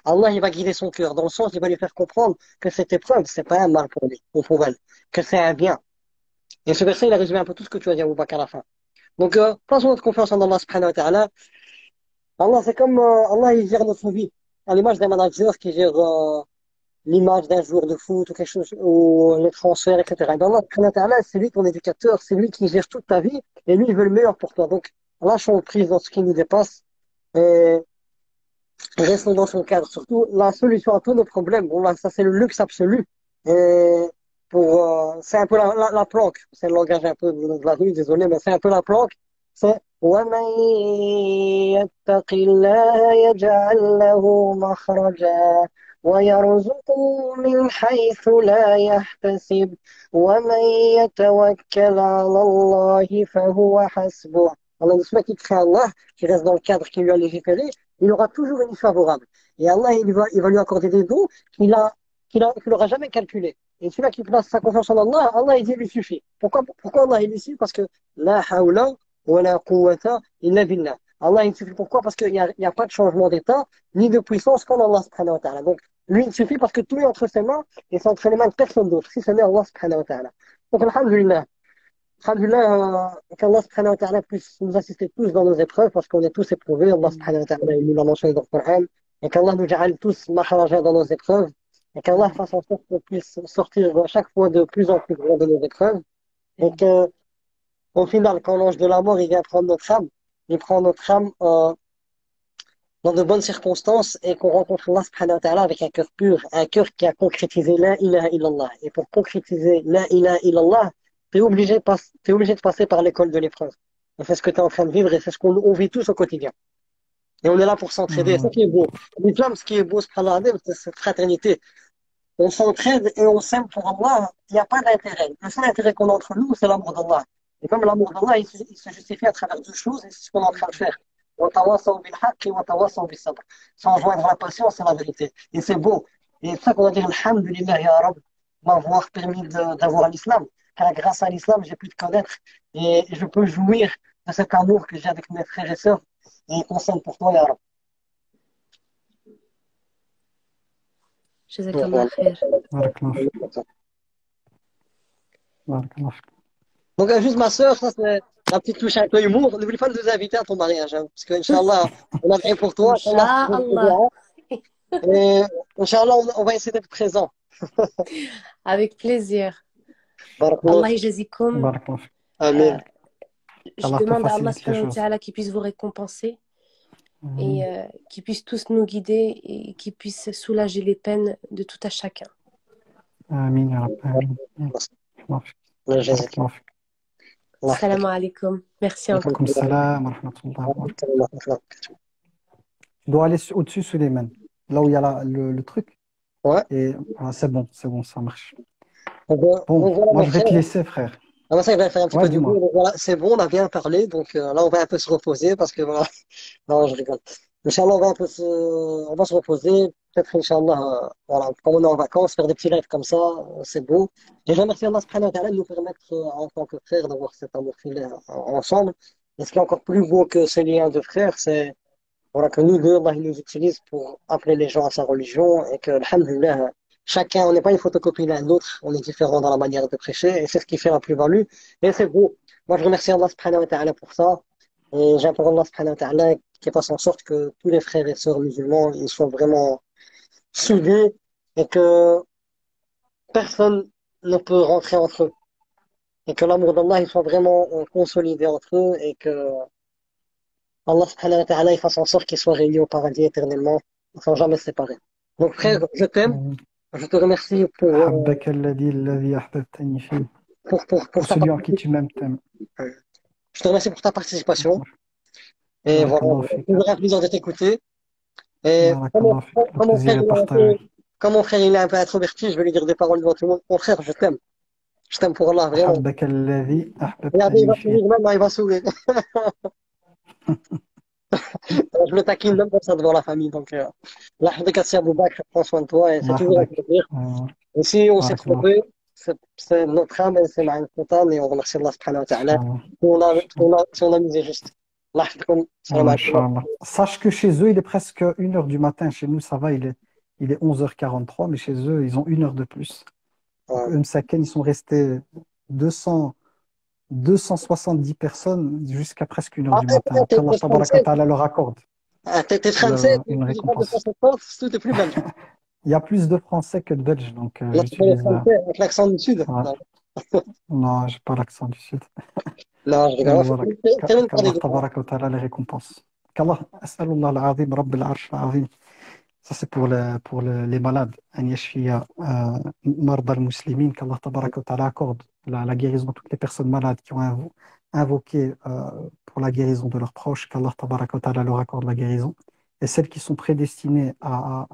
Allah, il va guider son cœur. Dans le sens, il va lui faire comprendre que cette épreuve, c'est pas un mal pour lui, ou pour elle, que c'est un bien. Et ce verset, il a résumé un peu tout ce que tu as dit, Abu Bakr, à la fin. Donc, faisons notre confiance en Allah, subhanahu wa ta'ala. Allah, c'est comme Allah, il gère notre vie. À l'image d'un manager qui gère l'image d'un joueur de foot ou quelque chose, ou les transferts, etc. Et ben Allah, subhanahu wa ta'ala, c'est lui ton éducateur, c'est lui qui gère toute ta vie, et lui, il veut le meilleur pour toi. Donc, lâchons prise dans ce qui nous dépasse, et restons dans son cadre. Surtout, la solution à tous nos problèmes, bon, là, ça, c'est le luxe absolu. Et c'est un peu la planque. C'est le langage un peu de la rue, désolé, mais c'est un peu la planque. C'est وَمَن يَتَّقِ اللَّهَ يَجْعَل لَّهُ مَخْرَجًا ويرزقه من حيث لا يحتسب ومن يتوكل على الله فهو حسبه. Allah, celui qui craint Allah, qui reste dans le cadre qui lui a légiféré, il aura toujours une issue favorable. Et Allah, il va lui accorder des dons qu'il n'aura jamais calculés. Et celui qui place sa confiance en Allah, Allah, il dit, il lui suffit. Pourquoi Allah, il lui suffit? Parce que la hawla wa la quwwata illa billah. Allah, il suffit. Pourquoi? Parce qu'il n'y a pas de changement d'état, ni de puissance qu'en Allah subhanahu wa ta'ala. Donc, lui, il suffit parce que tout est entre ses mains, et c'est entre les mains de personne d'autre, si ce n'est Allah subhanahu wa ta'ala. Donc, alhamdulillah. Alhamdulillah, qu'Allah subhanahu wa ta'ala puisse nous assister tous dans nos épreuves, parce qu'on est tous éprouvés. Allah subhanahu wa ta'ala, il nous l'a mentionné dans le Coran. Et qu'Allah nous ja'al tous maharaja dans nos épreuves. Et qu'Allah fasse en sorte qu'on puisse sortir à chaque fois de plus en plus grand de nos épreuves. Et que, au final, quand l'ange de la mort, il vient prendre notre âme, il prend notre âme, dans de bonnes circonstances et qu'on rencontre Allah subhanahu wa ta'ala avec un cœur pur, un cœur qui a concrétisé la ilaha illallah. Et pour concrétiser la ilaha illallah, t'es obligé de passer par l'école de l'épreuve. Et c'est ce que tu es en train de vivre et c'est ce qu'on vit tous au quotidien. Et on est là pour s'entraider. C'est ça Ouais. qui est beau. L'islam, ce qui est beau, subhanallah, c'est cette fraternité. On s'entraide et on s'aime pour Allah. Il n'y a pas d'intérêt. Le seul intérêt qu'on a entre nous, c'est l'amour d'Allah. Et comme l'amour d'Allah, il se justifie à travers deux choses, et c'est ce qu'on est en train de faire. وتواصوا بالحق وتواصوا بالصبر. Sans joindre la patience et la vérité. Et c'est beau. Et c'est ça qu'on va dire, Alhamdulillah, ya Rab, m'avoir permis d'avoir l'islam. Car grâce à l'islam, j'ai pu te connaître. Et je peux jouir de cet amour que j'ai avec mes frères et sœurs. Et qu'on s'aime pour toi, ya Rab. Donc, Jazakallah voilà. khair. Barakallah fik. Barakallah fik. Donc, juste ma sœur, ça c'est la petite touche avec l'humour. N'oublie pas de nous inviter à ton mariage, hein, parce que, Inch'Allah, on a prié pour toi. Qu'Allah te fasse du Inch'Allah. bien. Et, Inch'Allah, on va essayer d'être présent. Avec plaisir. Barakallah. Allah yajazikum. Barakallah fik. Euh, Amen. je Qu'Allah te demande à Allah facilite les subhanahu wa choses. ta'ala qu'il puisse vous récompenser et Amin. qu'il puisse tous nous guider et qu'il puisse soulager les peines de tout à chacun. Amin, ya Rabbi. Amin. Barakallah fik. Allah يجازيك. Barakallah fik. الله Salam يحفظك. alaikum. Merci عليكم encore. Alaykoum السلام salam wa rahmatullah wa barakatuh. ورحمة الله وبركاته. Tu dois aller au-dessus, Suleiman. Là où il y a le truc. Ouais. Et c'est bon, ça marche. Donc Bon, voilà, moi mon je vais frère. te laisser, frère. Ah, bah, ça, il va faire un petit Ouais, peu du bruit. dis-moi. Donc voilà, c'est bon, on a bien parlé. Donc là, on va un peu se reposer parce que voilà. Non, je rigole. Inch'Allah, on va se reposer. Peut-être, Inch'Allah, voilà, comme on est en vacances, faire des petits lives comme ça, c'est beau. Et je remercie Allah subhanahu wa ta'ala de nous permettre, en tant que frères, d'avoir cet amour filaire ensemble. Et ce qui est encore plus beau que ce lien de frères, c'est voilà, que nous deux, Allah, il nous utilise pour appeler les gens à sa religion et que, alhamdulillah, chacun, on n'est pas une photocopie l'un de l'autre, on est différent dans la manière de prêcher et c'est ce qui fait la plus-value. Et c'est beau. Moi, je remercie Allah subhanahu wa ta'ala pour ça. Et j'implore Allah subhanahu wa ta'ala qui fasse en sorte que tous les frères et sœurs musulmans, ils soient vraiment soudés et que personne ne peut rentrer entre eux. Et que l'amour d'Allah, il soit vraiment consolidé entre eux et que Allah subhanahu wa ta'ala, il fasse en sorte qu'ils soient réunis au paradis éternellement, sans jamais se séparer. Donc frère, je t'aime, je te remercie أحبك الذي أحببتني فيه. pour ta Celui en qui tu participation. m'aimes t'aime. Je te remercie pour ta participation. Et بارك voilà, الله c'est فيك. toujours un plaisir de t'écouter. Et بارك الله فيك. Le comme mon frère, plaisir est partagé. comme mon frère, il est un peu introverti, je vais lui dire des paroles devant tout le monde. Mon frère, je t'aime. Je t'aime pour Allah, vraiment. أحبك الذي Regardez, il أحببتني va فيه. sourire, maintenant il va sourire. Je le taquine même comme ça devant la famille. Donc, là, je Abou Bakr, prends soin de toi et c'est الله toujours un يحفظك. plaisir. Et si on s'est بارك الله trompé, فيك. c'est notre âme, elle s'est mal contente et on remercie Allah subhanahu wa إن ta'ala. شاء الله. Si on a misé juste. Allah يحفظكم. Salam إن alaikum. شاء الله. Sache que chez eux, il est presque 1 heure du matin. Chez nous, ça va, il est 11h43, mais chez eux, ils ont 1 heure de plus. Donc, eux, Msaken, ils sont restés 200, 270 personnes jusqu'à presque 1 heure Ah, du matin. Qu'Allah t'es tabaraka wa français. ta'ala leur accorde Ah, t'es français, une tu parles de récompense. français de France, tout est plus belge. Il y a plus de Français que de Belges, donc Là, tu parles j'utilise. français avec l'accent du Sud. Ouais. Non, Non, j'ai pas l'accent du Sud. non, je Donc rigole. voilà, Termine par des qu'Allah gars. tabaraka wa ta'ala les récompense. Qu'Allah, as'alullah al-azim, rabb al-arsh al-azim. Ça, c'est les malades. An yashfiya marda al-muslimin, qu'Allah tabaraka wa ta'ala accorde la guérison à toutes les personnes malades qui ont invoqué pour la guérison de leurs proches, qu'Allah tabaraka wa ta'ala leur accorde la guérison. Et celles qui sont prédestinées à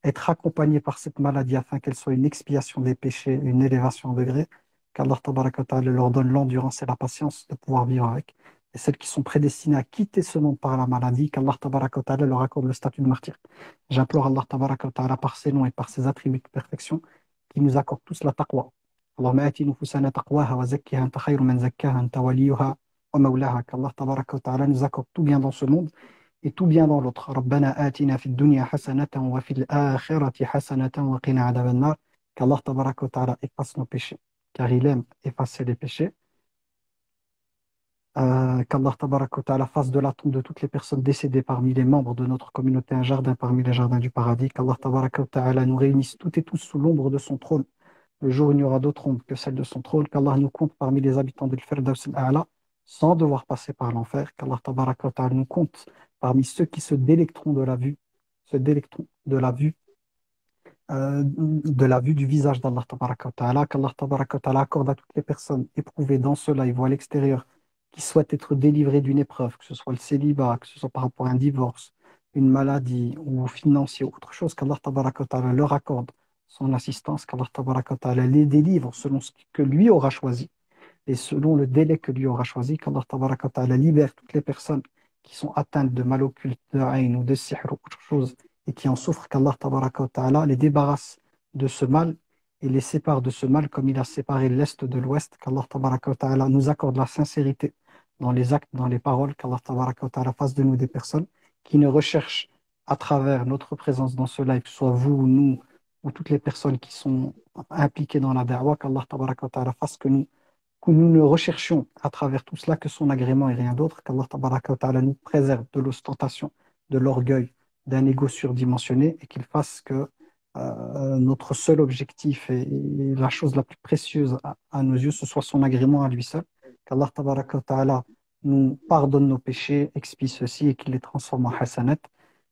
être accompagnées par cette maladie afin qu'elle soit une expiation des péchés, une élévation en degré, qu'Allah tabaraka wa ta'ala leur donne l'endurance et la patience de pouvoir vivre avec. Et celles qui sont prédestinées à quitter ce monde par la maladie, qu'Allah tabaraka wa ta'ala leur accorde le statut de martyr. J'implore Allah tabaraka wa ta'ala par ses noms et par ses attributs de perfection qui nous accorde tous la taqwa. Allahumma ati nufusana taqwaha wa zakkiha anta khayru man zakkaha anta waliyuha wa mawlaha. Qu'Allah tabaraka wa ta'ala nous accorde tout bien dans ce monde et tout bien dans l'autre. Rabbana atina fid dunya hasanatan wa fil akhirati hasanatan wa qina adhaban nar. Qu'Allah tabaraka wa ta'ala efface nos péchés, car il aime effacer les péchés. Qu'Allah tabaraka wa ta'ala fasse de la tombe de toutes les personnes décédées parmi les membres de notre communauté un jardin parmi les jardins du paradis. Qu'Allah tabaraka wa ta'ala nous réunisse toutes et tous sous l'ombre de son trône. Le jour où il n'y aura d'autre ombre que celle de son trône. Qu'Allah nous compte parmi les habitants de l'Firdaus al-A'la sans devoir passer par l'enfer. Qu'Allah tabaraka wa ta'ala nous compte parmi ceux qui se délecteront de la vue, se délecteront de la vue du visage d'Allah tabaraka wa ta'ala. Qu'Allah tabaraka wa ta'ala accorde à toutes les personnes éprouvées dans cela et voient à l'extérieur qui souhaitent être délivrées d'une épreuve, que ce soit le célibat, que ce soit par rapport à un divorce, une maladie ou financier ou autre chose, qu'Allah tabaraka wa ta'ala leur accorde son assistance, qu'Allah tabaraka wa ta'ala les délivre selon ce que lui aura choisi et selon le délai que lui aura choisi, qu'Allah tabaraka wa ta'ala libère toutes les personnes qui sont atteintes de mal occulte, de haine ou de sihr ou autre chose et qui en souffrent, qu'Allah tabaraka wa ta'ala les débarrasse de ce mal et les sépare de ce mal comme il a séparé l'Est de l'Ouest, qu'Allah tabaraka wa ta'ala nous accorde la sincérité dans les actes, dans les paroles, qu'Allah tabaraka wa ta'ala fasse de nous des personnes qui ne recherchent à travers notre présence dans ce live, soit vous, nous, ou toutes les personnes qui sont impliquées dans la da'wah, qu'Allah tabaraka wa ta'ala fasse que nous ne recherchions à travers tout cela que son agrément et rien d'autre, qu'Allah tabaraka wa ta'ala nous préserve de l'ostentation, de l'orgueil, d'un ego surdimensionné et qu'il fasse que notre seul objectif et la chose la plus précieuse à nos yeux, ce soit son agrément à lui seul, qu'Allah tabaraka wa ta'ala nous pardonne nos péchés, expie ceux-ci et qu'il les transforme en hasanat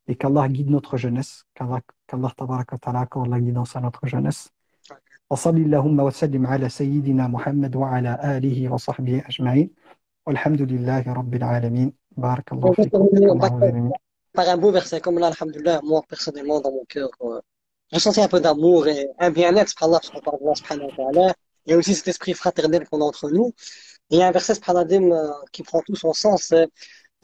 et qu'Allah guide notre jeunesse, qu'Allah tabaraka wa ta'ala accorde la guidance à notre jeunesse. وصل اللهم وسلم على سيدنا محمد وعلى آله وصحبه أجمعين والحمد لله رب العالمين بارك الله فيكم بارك الله فيكم Par un beau verset comme là, alhamdoulilah, moi personnellement dans mon cœur, j'ai senti un peu d'amour et un bien-être, subhanallah, subhanahu wa ta'ala, et aussi cet esprit fraternel qu'on a entre nous. Et il y a un verset, subhanallah, qui prend tout son sens, c'est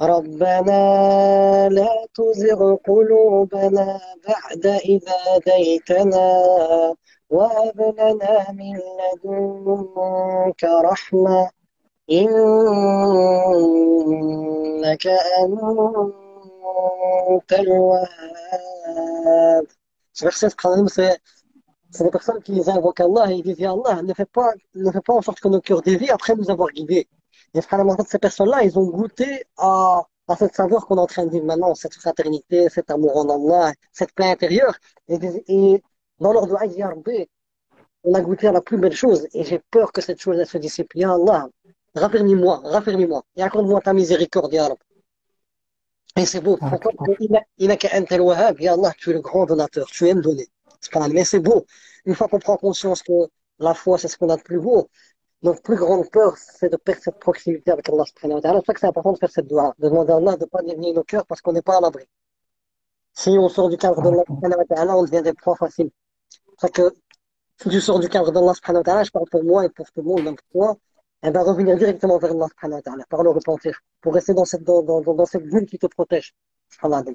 ربنا لا تزغ قلوبنا بعد إذ هديتنا وهب لنا من لدنك رحمة إنك أنت الوهاب. Ce verset, c'est les personnes qui invoquent Allah et ils disent, Ya Allah, ne fais pas en sorte que nos cœurs dévient après nous avoir guidés. Et subhanallah, ces personnes-là, ils ont goûté à cette saveur qu'on est en train de vivre maintenant, cette fraternité, cet amour en Allah, cette paix intérieure. Et dans leur doigt, ils disent, Ya Rabbi, on a goûté à la plus belle chose et j'ai peur que cette chose elle se dissipe. Ya Allah, raffermis-moi et accorde-moi ta miséricorde, Ya Rabbi. Et c'est beau. بارك Pourquoi? الله Parce que Innaka antal wahhab, Ya Allah, tu es le grand donateur, tu aimes donner. Mais c'est beau. Une fois qu'on prend conscience que la foi, c'est ce qu'on a de plus beau, notre plus grande peur, c'est de perdre cette proximité avec Allah subhanahu wa ta'ala. C'est pour ça que c'est important de faire cette dua, de demander à Allah de ne pas dévier nos cœurs parce qu'on n'est pas à l'abri. Si on sort du cadre d'Allah بارك الله subhanahu wa ta'ala, on devient des proies faciles. C'est que si tu sors du cadre d'Allah subhanahu wa ta'ala, je parle pour moi et pour tout le monde, même pour toi, et ben revenir directement vers Allah subhanahu wa ta'ala, par le repentir, pour rester dans cette bulle qui te protège. Subhanallah.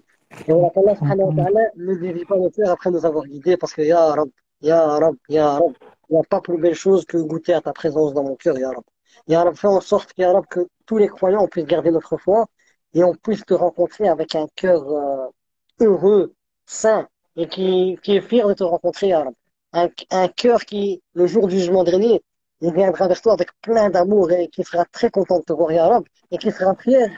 Et voilà qu'Allah subhanahu wa ta'ala ne dévie pas nos cœurs après nous avoir guidés parce que Ya Rab, Ya Rab, Ya Rab, il n'y a pas plus belle chose que goûter à ta présence dans mon cœur, Ya Rab. Ya Rab, fais en sorte, Ya Rab, que tous les croyants puissent garder notre foi et on puisse te rencontrer avec un cœur heureux, sain et qui est fier de te rencontrer, Ya Rab. Un cœur qui, le jour du jugement dernier, il viendra vers toi avec plein d'amour et qui sera très content de te voir, Ya Rab, et qui sera fier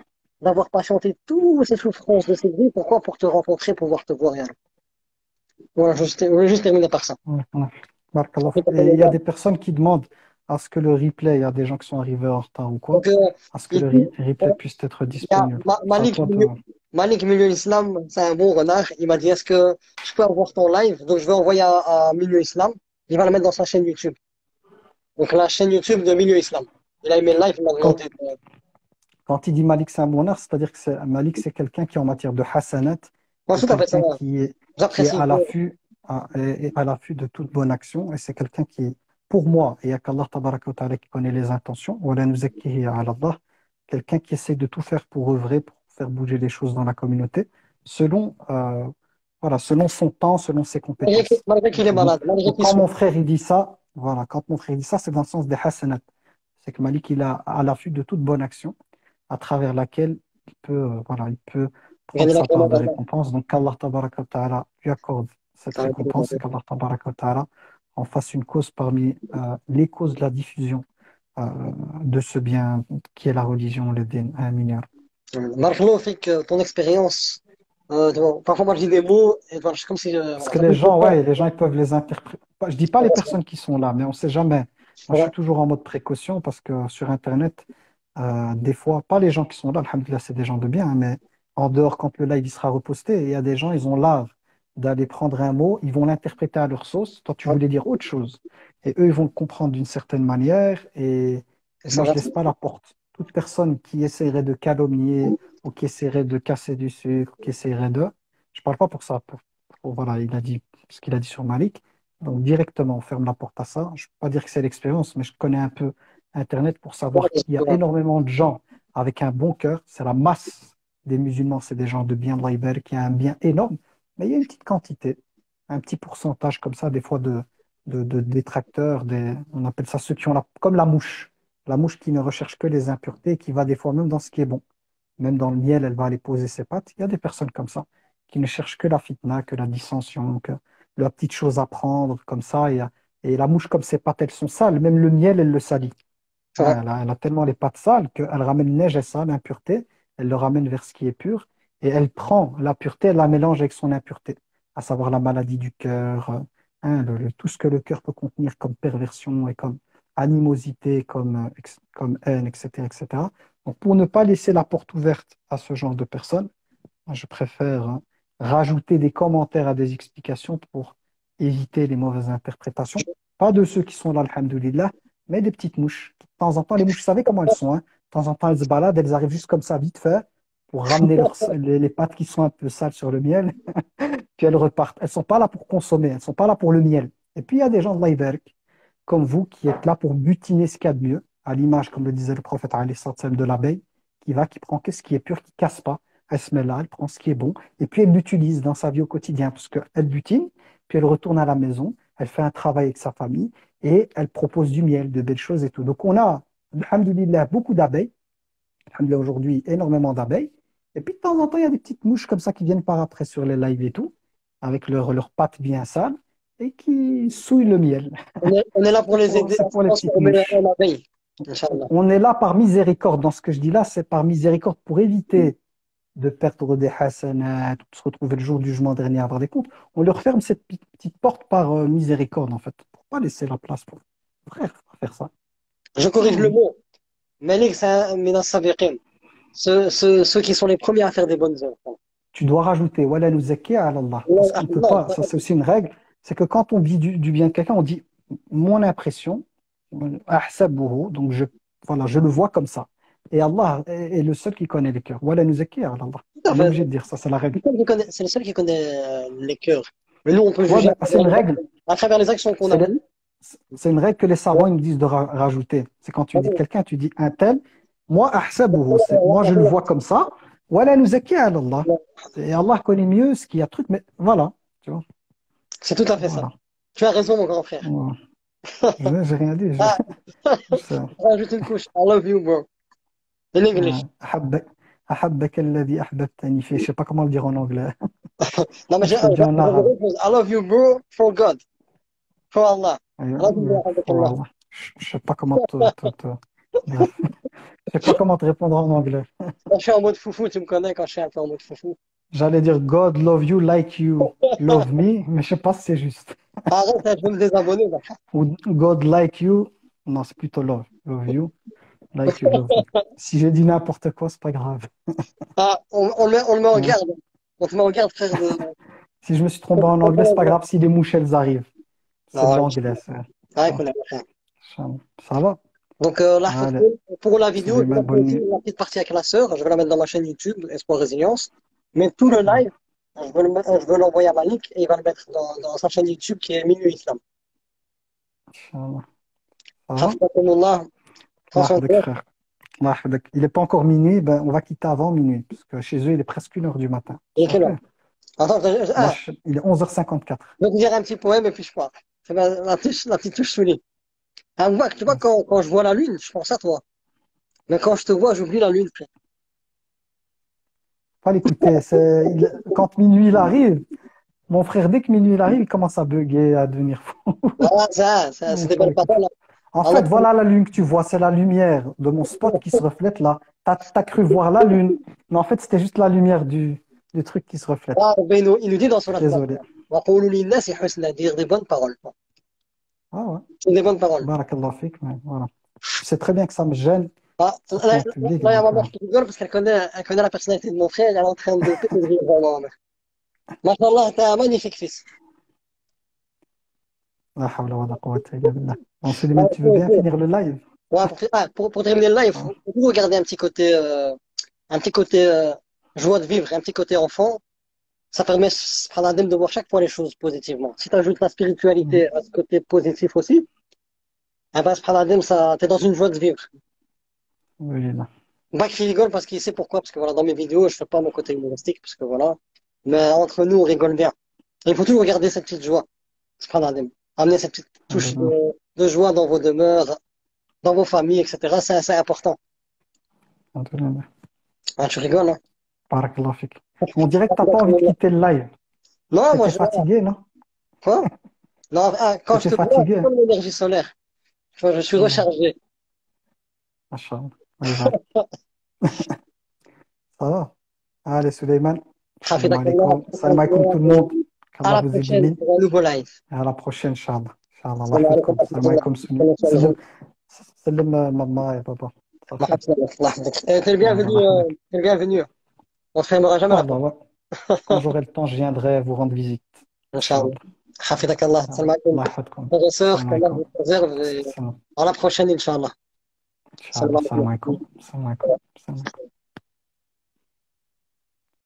d'avoir patienté toutes ces souffrances de cette vie. Pourquoi? Pour te rencontrer, pouvoir te voir, Ya Rab. Voilà, je voulais juste terminer par ça. بارك الله فيك. Et il y a des personnes qui demandent à ce que le replay, il y a des gens qui sont arrivés en retard ou quoi, Donc, à ce que le ici, replay puisse être il y a disponible. C'est à toi de... Malik Milieu Islam, c'est un bon renard. Il m'a dit, est-ce que je peux avoir ton live? Donc, je vais envoyer à Milieu Islam. Il va le mettre dans sa chaîne YouTube. Donc, la chaîne YouTube de Milieu Islam. Il a aimé le live, il m'a Quand, demandé. quand il dit Malik, c'est un bon art, c'est-à-dire que Malik, c'est quelqu'un qui, en matière de hasanat, Moi, est tout à fait, ça, quelqu'un qui est j'apprécie. à l'affût à l'affût de toute bonne action. Et c'est quelqu'un qui est, pour moi, et il n'y a qu'Allah tabaraka wa ta'ala qui connaît les intentions, وَلَا نُزَكِّهِ عَلَى اللَّهِ, quelqu'un qui essaie de tout faire pour œuvrer, pour faire bouger les choses dans la communauté, selon, voilà, selon son temps, selon ses compétences. Malgré qu'il est Donc, malade, malgré donc qu'il quand souffre. mon frère il dit ça, voilà, quand mon frère dit ça, c'est dans le sens des hasanat. C'est que Malik, il est à l'affût de toute bonne action à travers laquelle voilà, il peut prendre Gagner la sa part commande de d'Allah. récompense. Donc, qu'Allah tabaraka wa ta'ala lui accorde cette récompense et qu'Allah tabaraka wa ta'ala en fasse une cause parmi les causes de la diffusion euh, de ce bien qui est la religion, le din. Amin ya Marshmallow fait que ton expérience, parfois moi je dis des mots, et voilà, c'est comme si Parce voilà, que ça peut les te gens, faire. ouais, les gens, ils peuvent les interpréter. Je dis pas les personnes qui sont là, mais on ne sait jamais. Moi, je suis Voilà. toujours en mode précaution parce que sur Internet, des fois, pas les gens qui sont là, alhamdoulilah, c'est des gens de bien, hein, mais en dehors, quand le live il sera reposté, il y a des gens, ils ont l'art d'aller prendre un mot, ils vont l'interpréter à leur sauce. Toi, tu Ouais, voulais dire autre chose. Et eux, ils vont le comprendre d'une certaine manière. Et c'est moi, je ça. laisse pas la porte. Toute personne qui essaierait de calomnier ou qui essaierait de casser du sucre, qui essaierait de... Je parle pas pour ça. Voilà, il a dit ce qu'il a dit sur Malik. Donc directement, on ferme la porte à ça. Je ne peux pas dire que c'est l'expérience, mais je connais un peu Internet pour Ouais, savoir qu'il y a énormément de gens avec un bon cœur. C'est la masse des musulmans, c'est des gens de bien, Allah Ibarak, qui a un bien énorme, mais il y a une petite quantité, un petit pourcentage comme ça, des fois de détracteurs, on appelle ça ceux qui ont comme la mouche qui ne recherche que les impuretés et qui va des fois même dans ce qui est bon. Même dans le miel, elle va aller poser ses pattes. Il y a des personnes comme ça qui ne cherchent que la fitna, que la dissension, que la petite chose à prendre comme ça. Et la mouche, comme ses pattes, elles sont sales, même le miel, elle le salit. ouais, Hein, elle a tellement les pattes sales qu'elle ramène neige et ça, l'impureté, elle le ramène vers ce qui est pur. Et elle prend la pureté, elle la mélange avec son impureté, à savoir la maladie du cœur, hein, tout ce que le cœur peut contenir comme perversion et comme animosité, comme haine, etc., etc. Donc, pour ne pas laisser la porte ouverte à ce genre de personnes, je préfère rajouter des commentaires à des explications pour éviter les mauvaises interprétations. Pas de ceux qui sont là, alhamdoulilah, mais des petites mouches. De temps en temps, les mouches, vous savez comment elles sont, hein. De temps en temps, elles se baladent, elles arrivent juste comme ça, vite fait, pour ramener les pattes qui sont un peu sales sur le miel, puis elles repartent. Elles sont pas là pour consommer, elles sont pas là pour le miel. Et puis, il y a des gens de l'Aïberk, comme vous, qui êtes là pour butiner ce qu'il y a de mieux, à l'image, comme le disait le prophète, alayhi sallam, de l'abeille, qui prend que ce qui est pur, qui casse pas. Elle se met là, elle prend ce qui est bon, et puis elle l'utilise dans sa vie au quotidien, parce qu'elle butine, puis elle retourne à la maison, elle fait un travail avec sa famille, et elle propose du miel, de belles choses et tout. Donc on a, alhamdoulilah, beaucoup d'abeilles, alhamdoulilah aujourd'hui, énormément d'abeilles, et puis de temps en temps, il y a des petites mouches comme ça qui viennent par après sur les lives et tout, avec leurs pattes bien sales, et qui souillent le miel. on est là pour les aider C'est à se pour les petites transformer mouches. en abeille. Inch'Allah. On est là par miséricorde. Dans ce que je dis là, c'est par miséricorde pour éviter de perdre des hasanats, de se retrouver le jour du jugement dernier à avoir des comptes. On leur ferme cette petite porte par miséricorde, en fait, pour pas laisser la place pour. Frère, faut pas faire ça. Je corrige le Non. mot. Malik, c'est un minas sabiqin. Ceux qui sont les premiers à faire des bonnes œuvres. Tu dois rajouter wala nuzakki ala Allah. Ouais, Parce ah, qu'on peut non, pas, ça c'est aussi une règle, c'est que quand on dit du bien de quelqu'un, on dit mon impression, ahsabuhu, donc voilà, je le vois comme ça. Et Allah est le seul qui connaît les cœurs. Wala nuzakki ala Allah. tout à On est fait. obligé de dire ça, c'est la règle. C'est le seul qui connaît les cœurs. Mais nous, on peut Ouais, juger ben, c'est une règle. à travers les actions qu'on C'est a le- vues. c'est une règle que les savants ils nous disent de rajouter. C'est quand tu dis de quelqu'un, tu dis un tel, moi, ahsabuhu, moi je le vois comme ça. Wala nuzakki ala Allah. Et Allah connaît mieux ce qu'il y a de truc, mais voilà. Tu vois, C'est tout à fait ça. voilà. Tu as raison, mon grand frère. Voilà. J'ai rien dit. Ah, Je- rajoute une couche. I love you, bro. In English. أحبك أحبك الذي أحببتني فيه. Je sais pas comment le dire en anglais. Non, mais Je te le dis en arabe. I love you, bro, for God, for Allah. I love you, bro, avec Allah. Voilà. Je sais pas comment je sais pas comment te répondre en anglais. Quand je suis en mode foufou, tu me connais quand je suis un peu en mode foufou. J'allais dire God love you like you love me, mais je sais pas si c'est juste. Arrête, hein, je vais me désabonner. Là. Ou God like you. Non, c'est plutôt love you like you love me. Si j'ai dit n'importe quoi, c'est pas grave. Ah, on le met en Hein. garde. On te met en garde, frère. Si je me suis trompé en anglais, c'est pas grave si les mouches elles arrivent. C'est de Non, l'anglais. arrête qu'on a rien. Ça va? Donc là, Allez, pour la vidéo, je vais Suleiman, bonne faire nuit. la petite partie avec la sœur. Je vais la mettre dans ma chaîne YouTube, Espoir Résilience. Mais tout le live, je veux l'envoyer à Malik et il va le mettre dans sa chaîne YouTube qui est Minuit Islam. Inch'Allah. Ça va? Hafidhakumullah. Prends Allah soin de yahfadek, toi. frère. Allah yahfadek. Il n'est pas encore minuit, ben, on va quitter avant minuit, parce que chez eux, il est presque 1 heure du matin. Il est quelle heure? Ok. Attends, Moi, il est 11h54. je vais te dire un petit poème et puis je pars. C'est la petite touche souligne. Ah, tu vois, quand je vois la lune, je pense à toi. Mais quand je te vois, j'oublie la lune, frère. Pas l'écouter. Quand minuit il arrive, mon frère, dès que minuit il arrive, il commence à bugger, à devenir fou. Ah, c'est Il des faut belles l'écouter. paroles. En Alors, fait, voilà la lune que tu vois, c'est la lumière de mon spot qui se reflète là. T'as cru voir la lune, mais en fait, c'était juste la lumière du truc qui se reflète. ben, il nous dit dans son Al-Qur'an, Désolé. وَقُولُوا لِلنَّاسِ حُسْنًا, dire des bonnes paroles. Ah ouais, C'est des bonnes paroles. barakallah fik, mais voilà. Je sais très bien que ça me gêne, Ah, surtout en public. là, il y a Donc, ma mère qui rigole parce elle connaît la personnalité de mon frère, elle est en train de péter de rire vraiment, ma mère. Machallah, t'es un magnifique fils. la hawla wa la quwwata illa billah. Bon, Suleiman, tu veux Ouais, bien finir le live? pour terminer le live, il faut toujours garder un un petit côté joie de vivre, un petit côté enfant, ça permet subhanallah, de voir chaque fois les choses positivement. Si tu ajoutes la Mhm. spiritualité à ce côté positif aussi, eh ben, subhanallah, ça, t'es dans une joie de vivre. Oui, là. Bah, qui rigole parce qu'il sait pourquoi, parce que voilà, dans mes vidéos, je fais pas mon côté humoristique, parce que voilà. Mais entre nous, on rigole bien. Et il faut toujours garder cette petite joie. Subhanallah. Amener cette petite touche Alhamdulillah. de joie dans vos demeures, dans vos familles, etc. C'est important. Alhamdulillah. Ah, tu rigoles, hein? Barakallah fik. On dirait que t'as pas envie de quitter le live. Non, moi, T'étais fatigué, non? quoi? Non, ah, quand je T'étais te vois, c'est fatigué. comme l'énergie solaire. Tu vois, je suis Hmm. rechargé. Masha'Allah. Oui, voilà. Ça va. Allez, Suleiman. Salam Hafidakallah, alaikum. Salam alaikum tout le monde. à Qu'Allah la vous prochaine élimine. pour un nouveau live. Et à la prochaine, Inch'Allah. Inch'Allah. Allah Salam alaikum yahfidkoum. wa Salam alaikum, rahmatullah. Salam. Salam, maman et papa. Ma Parfait. habibti, Allah yahfidek. T'es le bienvenu, Allah yahfidek. t'es le bienvenu. On se fermera jamais la Inch'Allah, porte. ouais. Quand j'aurai le temps, je viendrai vous rendre visite. Inch'Allah. Inch'Allah. Hafidakallah. Salam alaikum. Allah yahfidkoum. Frères et sœurs, Salam qu'Allah alaikum. vous préserve et Salam. à la prochaine, Inch'Allah. Salam Inch'Allah. Salam alaikum. alaikum. Salam alaikum. Salam alaikum.